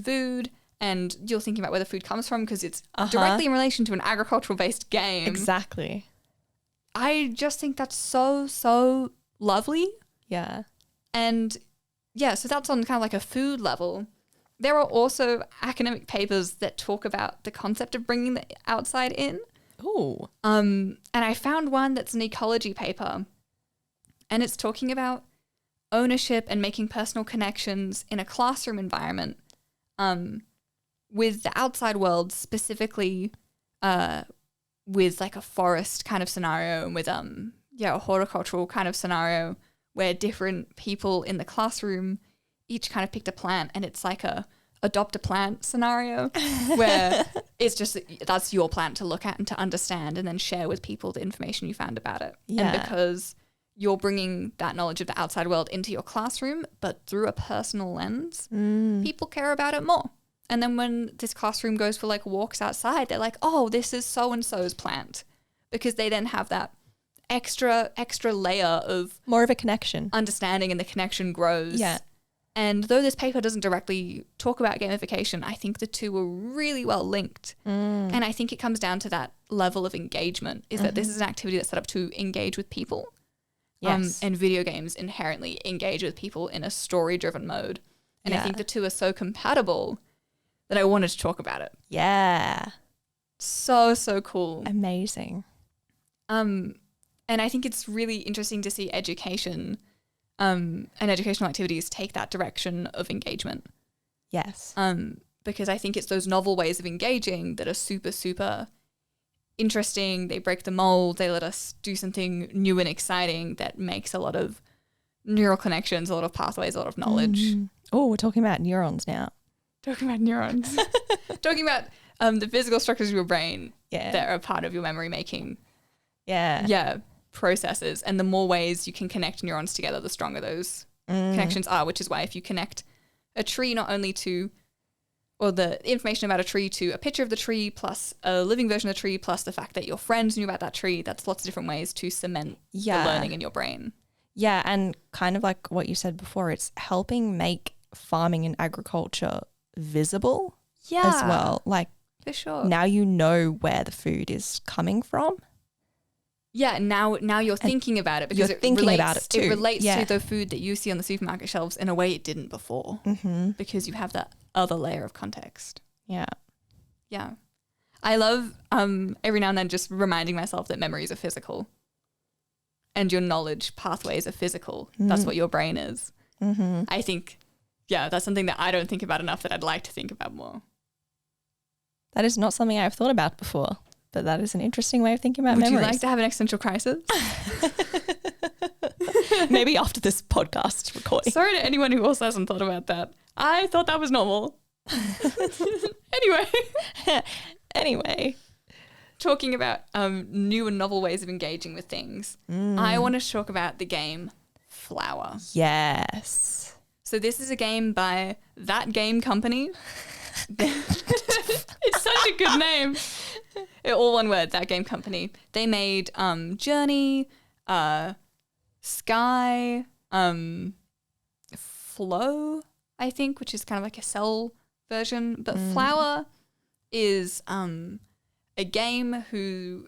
food. And you're thinking about where the food comes from because it's directly in relation to an agricultural-based game. Exactly. I just think that's so, so lovely. Yeah. And yeah, so that's on kind of like a food level. There are also academic papers that talk about the concept of bringing the outside in. Ooh. And I found one that's an ecology paper, and it's talking about ownership and making personal connections in a classroom environment. With the outside world, specifically with like a forest kind of scenario, and with a horticultural kind of scenario where different people in the classroom each kind of picked a plant, and it's like a adopt a plant scenario where it's just that's your plant to look at and to understand and then share with people the information you found about it. Yeah. And because you're bringing that knowledge of the outside world into your classroom, but through a personal lens, people care about it more. And then when this classroom goes for like walks outside, they're like, oh, this is so-and-so's plant. Because they then have that extra layer of more of a connection. Understanding, and the connection grows. Yeah. And though this paper doesn't directly talk about gamification, I think the two are really well linked. And I think it comes down to that level of engagement, is that this is an activity that's set up to engage with people. Yes. And video games inherently engage with people in a story-driven mode. And I think the two are so compatible that I wanted to talk about it. Yeah. So, so cool. Amazing. And I think it's really interesting to see education and educational activities take that direction of engagement. Yes. Because I think it's those novel ways of engaging that are super, super interesting. They break the mold. They let us do something new and exciting that makes a lot of neural connections, a lot of pathways, a lot of knowledge. Oh, we're talking about neurons now. Talking about neurons. Talking about the physical structures of your brain that are part of your memory making. Yeah. Processes. And the more ways you can connect neurons together, the stronger those connections are, which is why if you connect a tree not only to, or the information about a tree to a picture of the tree plus a living version of the tree plus the fact that your friends knew about that tree, that's lots of different ways to cement the learning in your brain. Yeah, and kind of like what you said before, it's helping make farming and agriculture visible as well. Like, for sure. Now you know where the food is coming from. Yeah, now you're thinking about it because you're thinking about it too. It relates to the food that you see on the supermarket shelves in a way it didn't before, because you have that other layer of context. Yeah. Yeah. I love every now and then just reminding myself that memories are physical and your knowledge pathways are physical. That's what your brain is. I think, that's something that I don't think about enough that I'd like to think about more. That is not something I've thought about before, but that is an interesting way of thinking about memories. Would you like to have an existential crisis? Maybe after this podcast recording. Sorry to anyone who also hasn't thought about that. I thought that was normal. Anyway. Talking about new and novel ways of engaging with things, I want to talk about the game Flower. Yes. So this is a game by That Game Company. It's such a good name. All one word, That Game Company. They made Journey, Sky, Flow, I think, which is kind of like a cell version. But Flower is a game who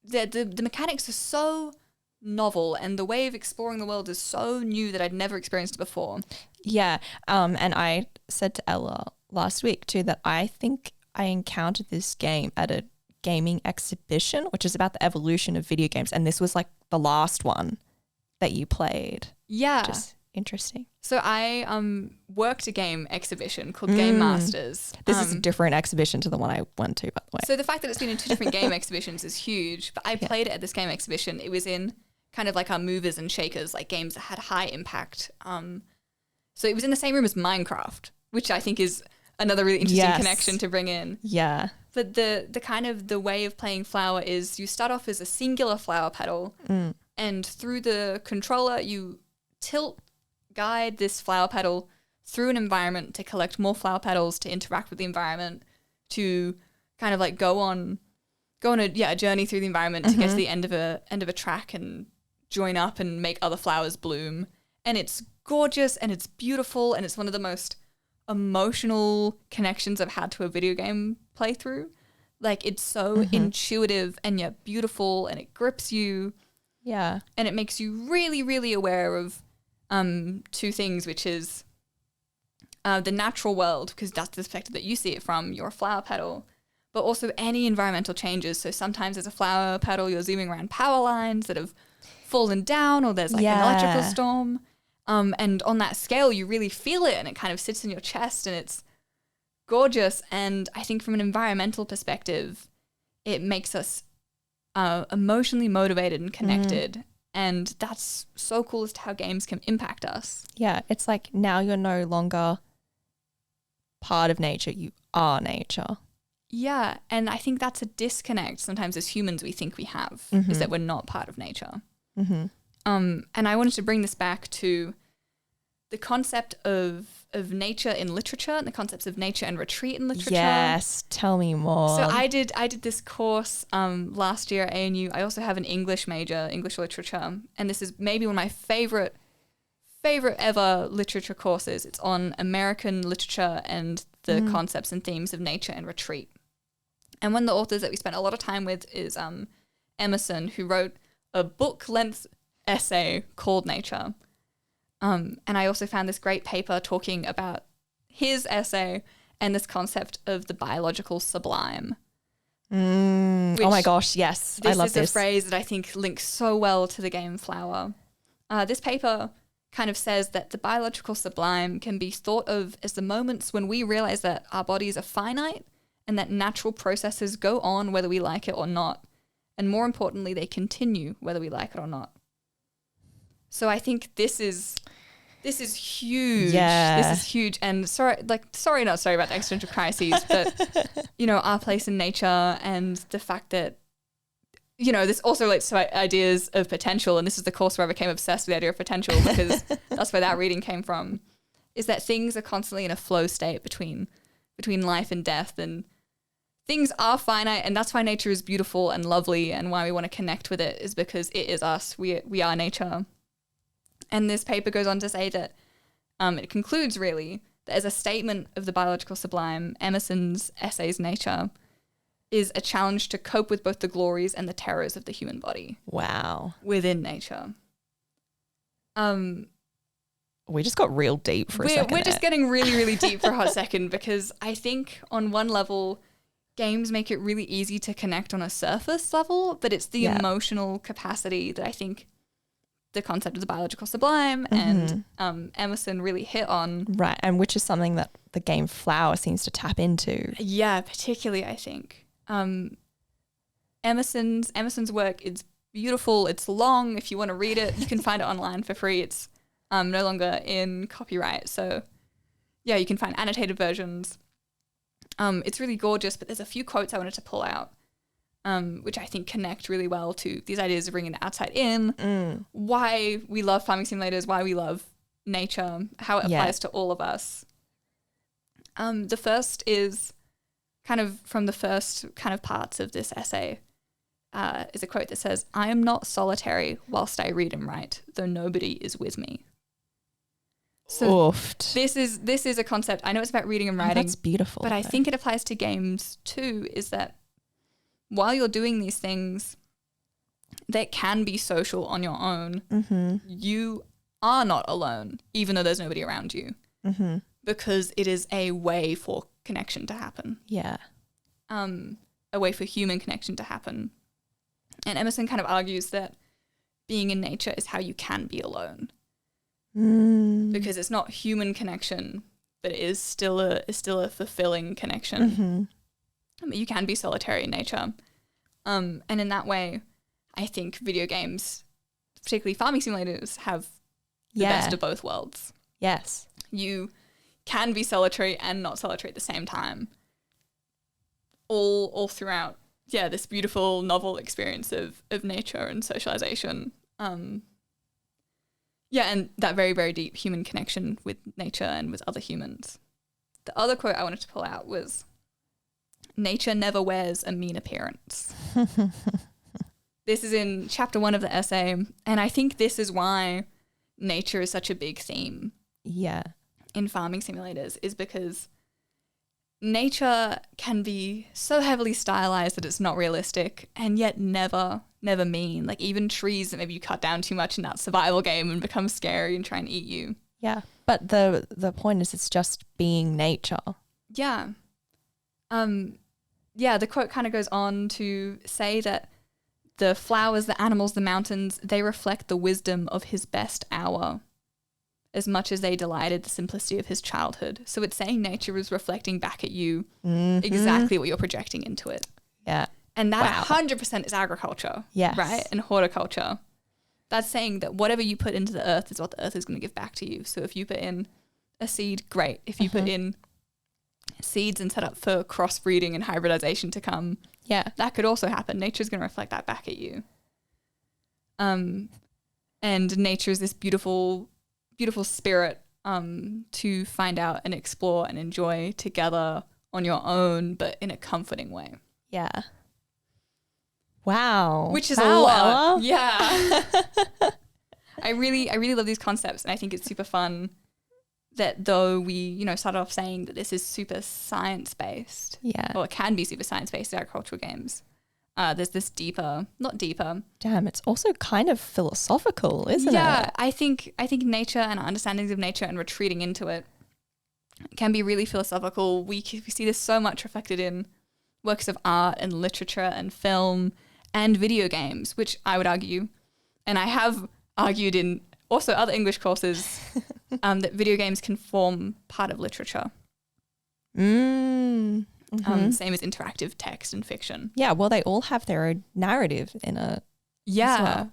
the mechanics are so novel and the way of exploring the world is so new that I'd never experienced before. Yeah. And I said to Ella last week too that I think I encountered this game at a gaming exhibition, which is about the evolution of video games. And this was like the last one that you played. Yeah. Which is interesting. So I worked a game exhibition called Game Masters. This is a different exhibition to the one I went to, by the way. So the fact that it's been in 2 different game exhibitions is huge. But I played it at this game exhibition. It was in kind of like our movers and shakers, like games that had high impact. So it was in the same room as Minecraft, which I think is another really interesting connection to bring in. Yeah. But the kind of the way of playing Flower is you start off as a singular flower petal, and through the controller you guide this flower petal through an environment to collect more flower petals, to interact with the environment, to kind of like go on a journey through the environment to get to the end of a track and join up and make other flowers bloom. And it's gorgeous and it's beautiful and it's one of the most emotional connections I've had to a video game playthrough. Like, it's so intuitive and yet beautiful, and it grips you. Yeah. And it makes you really, really aware of 2 things, which is the natural world, because that's the perspective that you see it from, your flower petal, but also any environmental changes. So sometimes as a flower petal, you're zooming around power lines that have fallen down, or there's like an electrical storm. And on that scale, you really feel it, and it kind of sits in your chest, and it's gorgeous. And I think from an environmental perspective, it makes us emotionally motivated and connected. And that's so cool as to how games can impact us. Yeah, it's like now you're no longer part of nature, you are nature. Yeah, and I think that's a disconnect sometimes as humans we think we have, is that we're not part of nature. And I wanted to bring this back to the concept of nature in literature and the concepts of nature and retreat in literature. Yes, tell me more. So I did this course last year at ANU. I also have an English major, English literature, and this is maybe one of my favorite ever literature courses. It's on American literature and the concepts and themes of nature and retreat. And one of the authors that we spent a lot of time with is Emerson, who wrote a book-length essay called Nature. And I also found this great paper talking about his essay and this concept of the biological sublime. Oh my gosh, yes. I love this. This is a phrase that I think links so well to the game Flower. This paper kind of says that the biological sublime can be thought of as the moments when we realize that our bodies are finite and that natural processes go on whether we like it or not. And more importantly, they continue whether we like it or not. So I think this is huge. Yeah. This is huge. And sorry about the existential crises, but, our place in nature and the fact that, this also relates to ideas of potential. And this is the course where I became obsessed with the idea of potential, because that's where that reading came from, is that things are constantly in a flow state between life and death, and things are finite. And that's why nature is beautiful and lovely, and why we want to connect with it is because it is us. We are nature. And this paper goes on to say that it concludes really that as a statement of the biological sublime, Emerson's essays Nature is a challenge to cope with both the glories and the terrors of the human body. Wow. Within nature. We just got real deep for a second. We're just getting really, really deep for a hot second, because I think on one level, games make it really easy to connect on a surface level, but it's the emotional capacity that I think the concept of the biological sublime and Emerson really hit on. Right, and which is something that the game Flower seems to tap into. Yeah, particularly I think. Emerson's work is beautiful. It's long. If you want to read it, you can find it online for free. It's no longer in copyright. So yeah, you can find annotated versions. It's really gorgeous, but there's a few quotes I wanted to pull out. Which I think connect really well to these ideas of bringing the outside in, why we love farming simulators, why we love nature, how it applies to all of us. The first is kind of from the first kind of parts of this essay, is a quote that says, "I am not solitary whilst I read and write, though nobody is with me." So this is a concept. I know it's about reading and writing. That's beautiful. But I think it applies to games too, is that while you're doing these things that can be social on your own, you are not alone, even though there's nobody around you, because it is a way for connection to happen. Yeah. A way for human connection to happen. And Emerson kind of argues that being in nature is how you can be alone. Because it's not human connection, but it is still a fulfilling connection. You can be solitary in nature. And in that way, I think video games, particularly farming simulators, have the best of both worlds. Yes. You can be solitary and not solitary at the same time. All throughout, this beautiful novel experience of nature and socialization. And that very, very deep human connection with nature and with other humans. The other quote I wanted to pull out was, "Nature never wears a mean appearance." This is in chapter 1 of the essay, and I think this is why nature is such a big theme in farming simulators, is because nature can be so heavily stylized that it's not realistic, and yet never mean. Like even trees that maybe you cut down too much in that survival game and become scary and try and eat you. Yeah, but the point is it's just being nature. Yeah. The quote kind of goes on to say that the flowers, the animals, the mountains, they reflect the wisdom of his best hour as much as they delighted the simplicity of his childhood. So it's saying nature is reflecting back at you exactly what you're projecting into it. Yeah. And that 100% is agriculture, right? And horticulture. That's saying that whatever you put into the earth is what the earth is going to give back to you. So if you put in a seed, great. If you put in seeds and set up for crossbreeding and hybridization to come, that could also happen. Nature's going to reflect that back at you. And nature is this beautiful, beautiful spirit to find out and explore and enjoy together on your own, but in a comforting way. Yeah. Wow. Which is a lot. Ella? Yeah. I really love these concepts, and I think it's super fun that though we, started off saying that this is super science-based, or it can be super science-based agricultural games, there's this not deeper. Damn, it's also kind of philosophical, isn't it? Yeah, I think nature and our understandings of nature and retreating into it can be really philosophical. We see this so much reflected in works of art and literature and film and video games, which I would argue, and I have argued in also other English courses, that video games can form part of literature. Same as interactive text and fiction. Yeah, well, they all have their own narrative in it. Yeah. Well.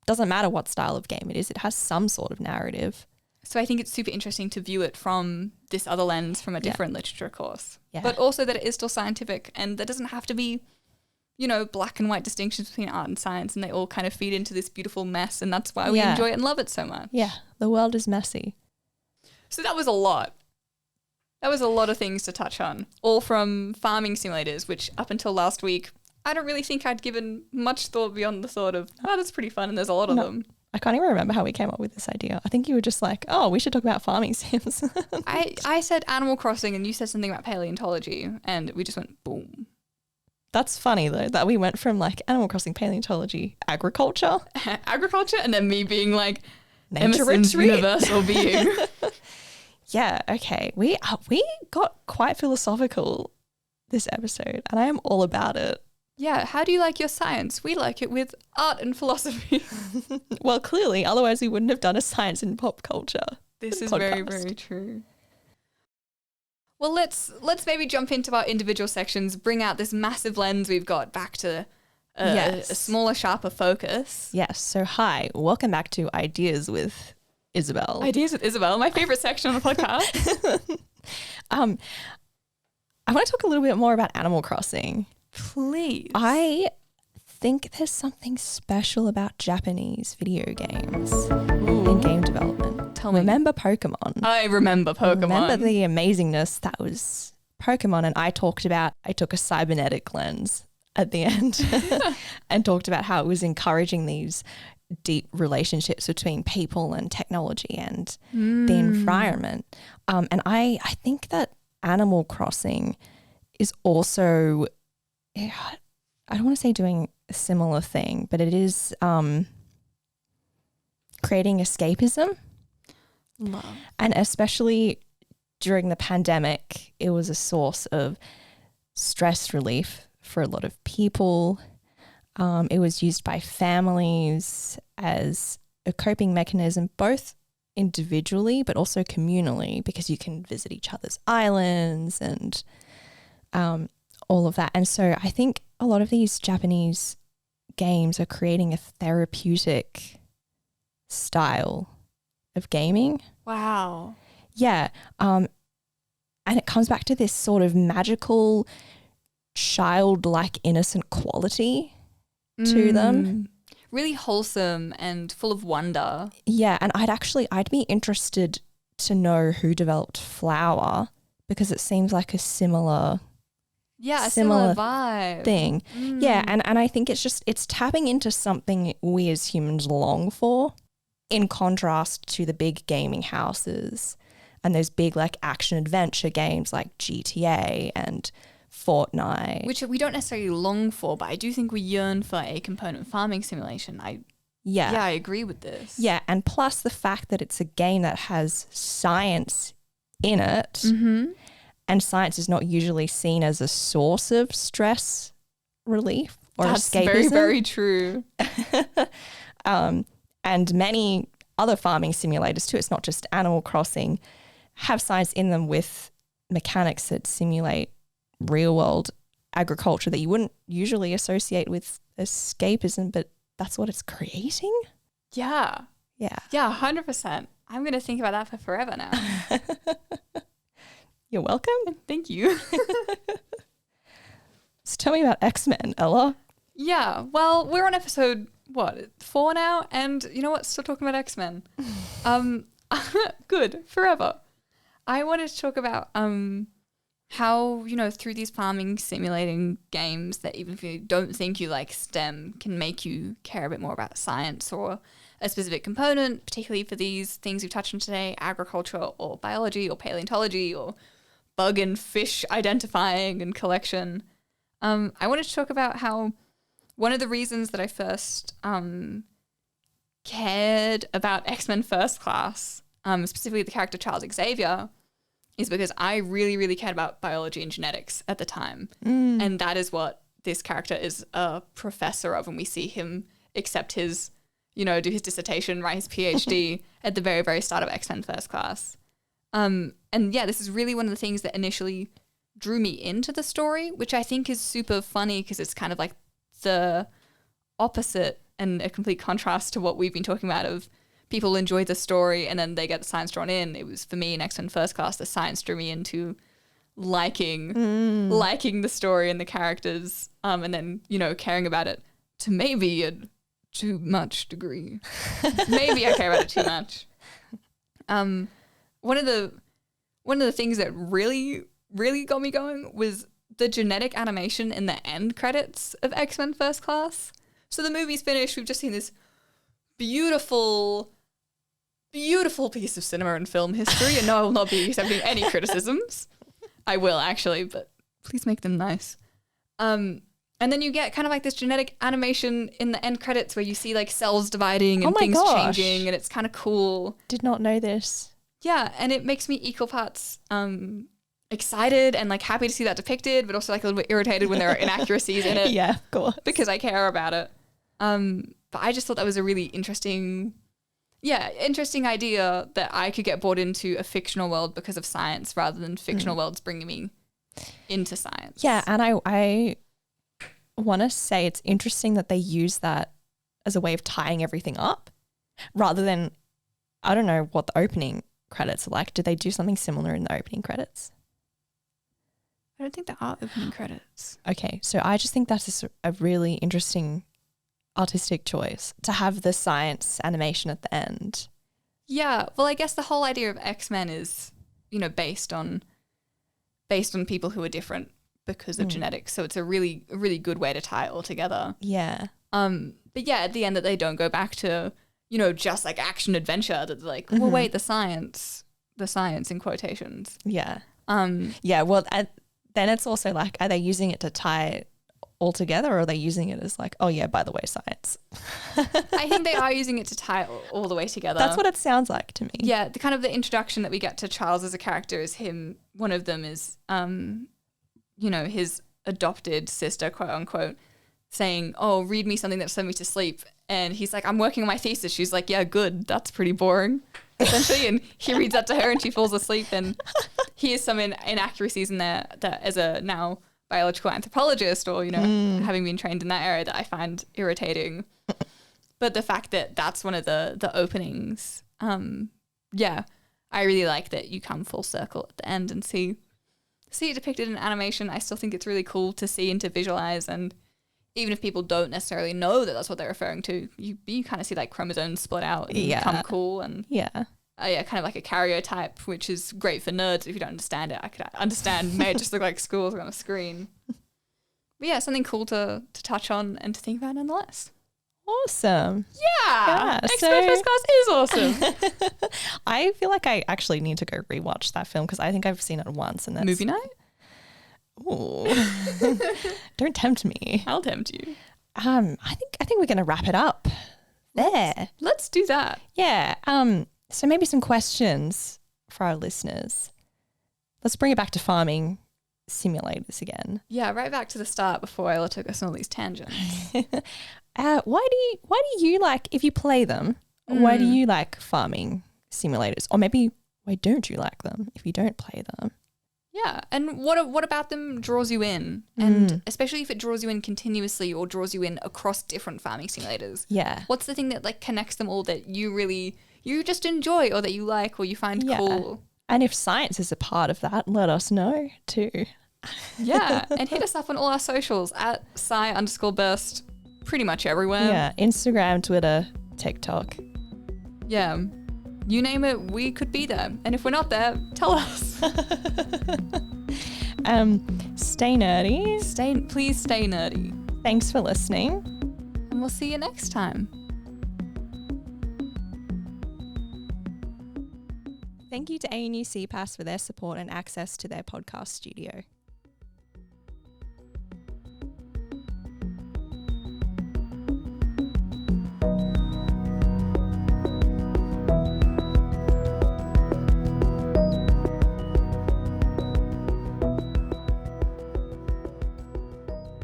Doesn't matter what style of game it is, it has some sort of narrative. So I think it's super interesting to view it from this other lens, from a different literature course. Yeah. But also that it is still scientific, and there doesn't have to be, black and white distinctions between art and science, and they all kind of feed into this beautiful mess, and that's why we enjoy it and love it so much. Yeah, the world is messy. So that was a lot. That was a lot of things to touch on, all from farming simulators, which up until last week, I don't really think I'd given much thought beyond the thought of, that's pretty fun, and there's a lot of them. I can't even remember how we came up with this idea. I think you were just like, we should talk about farming sims. I said Animal Crossing and you said something about paleontology, and we just went boom. That's funny though, that we went from like Animal Crossing, paleontology, agriculture. Agriculture, and then me being like, nature Emerson's universal being. Yeah, okay. We got quite philosophical this episode, and I am all about it. Yeah, how do you like your science? We like it with art and philosophy. Well, clearly, otherwise we wouldn't have done a science and pop culture. This is very, very true. Well, let's maybe jump into our individual sections, bring out this massive lens we've got back to a smaller, sharper focus. Yes. So, hi, welcome back to Ideas with Isabel. Ideas with Isabel, my favorite section on the podcast. I want to talk a little bit more about Animal Crossing. Please. I think there's something special about Japanese video games in game development. Tell me. Remember Pokemon? I remember Pokemon. Remember the amazingness that was Pokemon, and I took a cybernetic lens at the end and talked about how it was encouraging these deep relationships between people and technology and the environment. And I think that Animal Crossing is also, I don't want to say doing a similar thing, but it is creating escapism. Love. And especially during the pandemic, it was a source of stress relief for a lot of people. It was used by families as a coping mechanism, both individually but also communally, because you can visit each other's islands and all of that. And so I think a lot of these Japanese games are creating a therapeutic style of gaming. Wow. Yeah. And it comes back to this sort of magical, childlike, innocent quality to them. Really wholesome and full of wonder. Yeah. And I'd be interested to know who developed Flower, because it seems like a similar vibe thing. Yeah. And I think it's tapping into something we as humans long for, in contrast to the big gaming houses and those big like action adventure games like GTA and Fortnite. Which we don't necessarily long for, but I do think we yearn for a component farming simulation. I agree with this. Yeah, and plus the fact that it's a game that has science in it, and science is not usually seen as a source of stress relief or That's escapism. very, very true. And many other farming simulators too, it's not just Animal Crossing, have science in them with mechanics that simulate real world agriculture that you wouldn't usually associate with escapism, but that's what it's creating. Yeah. Yeah. Yeah, 100%. I'm going to think about that for forever now. You're welcome. Thank you. So tell me about X-Men, Ella. Yeah, well, we're on episode, 4 now? And you know what? Still talking about X-Men. Good, forever. I wanted to talk about how, through these farming simulating games that even if you don't think you like STEM, can make you care a bit more about science or a specific component, particularly for these things we've touched on today, agriculture or biology or paleontology or bug and fish identifying and collection. I wanted to talk about how one of the reasons that I first cared about X-Men First Class, specifically the character Charles Xavier, is because I really, really cared about biology and genetics at the time. And that is what this character is a professor of. And we see him accept his, do his dissertation, write his PhD at the very, very start of X-Men First Class. And yeah, this is really one of the things that initially drew me into the story, which I think is super funny because it's kind of like the opposite and a complete contrast to what we've been talking about of people enjoy the story and then they get the science drawn in. It was for me in X-Men First Class, the science drew me into liking the story and the characters, and then, caring about it to maybe a too much degree. Maybe I care about it too much. One of the things that really, really got me going was the genetic animation in the end credits of X-Men First Class. So the movie's finished. We've just seen this beautiful, beautiful piece of cinema and film history. And no, I will not be accepting any criticisms. I will actually, but please make them nice. And then you get kind of like this genetic animation in the end credits where you see like cells dividing and things changing, and it's kind of cool. Did not know this. Yeah, and it makes me equal parts excited and like happy to see that depicted, but also like a little bit irritated when there are inaccuracies in it. Yeah, of course. Because I care about it. But I just thought that was a really interesting idea that I could get brought into a fictional world because of science rather than fictional worlds bringing me into science. Yeah, and I want to say it's interesting that they use that as a way of tying everything up rather than, I don't know what the opening credits are like. Did they do something similar in the opening credits? I don't think there are opening credits. Okay, so I just think that's a really interesting artistic choice to have the science animation at the end. Yeah, well, I guess the whole idea of X-Men is, based on people who are different because of genetics. So it's a really, really good way to tie it all together. Yeah. But yeah, at the end that they don't go back to, just like action adventure, that they're like, well, wait, the science in quotations. Yeah. Yeah. Well, then it's also like, are they using it to tie altogether, or are they using it as like, oh yeah, by the way, science? I think they are using it to tie it all the way together. That's what it sounds like to me. Yeah, the kind of the introduction that we get to Charles as a character is him. One of them is, his adopted sister, quote unquote, saying, "Oh, read me something that sent me to sleep." And he's like, "I'm working on my thesis." She's like, "Yeah, good. That's pretty boring." Essentially, and he reads that to her and she falls asleep. And here's some inaccuracies in there that, as a now biological anthropologist, or having been trained in that area, that I find irritating. But the fact that that's one of the openings, I really like that you come full circle at the end and see it depicted in animation. I still think it's really cool to see and to visualize, and even if people don't necessarily know that that's what they're referring to, you kind of see like chromosomes split out and become cool, and kind of like a karyotype, which is great for nerds. If you don't understand it, I could understand. May it just look like schools on a screen. But yeah, something cool to touch on and to think about nonetheless. Awesome. Yeah. Expert First Class is awesome. I feel like I actually need to go rewatch that film because I think I've seen it once. And that's movie night? Ooh. Don't tempt me. I'll tempt you. I think we're going to wrap it up there. Let's do that. Yeah. So maybe some questions for our listeners. Let's bring it back to farming simulators again. Yeah, right back to the start before Ella took us on all these tangents. Why do you like, if you play them, why do you like farming simulators? Or maybe why don't you like them if you don't play them? Yeah, and what about them draws you in? And especially if it draws you in continuously or draws you in across different farming simulators. Yeah. What's the thing that like connects them all that you just enjoy or that you like or you find cool? And if science is a part of that, let us know too. Yeah, and hit us up on all our socials at sci_burst, pretty much everywhere. Yeah, Instagram, Twitter, TikTok. Yeah. You name it, we could be there. And if we're not there, tell us. Stay nerdy. Please stay nerdy. Thanks for listening. And we'll see you next time. Thank you to ANU CPAS for their support and access to their podcast studio.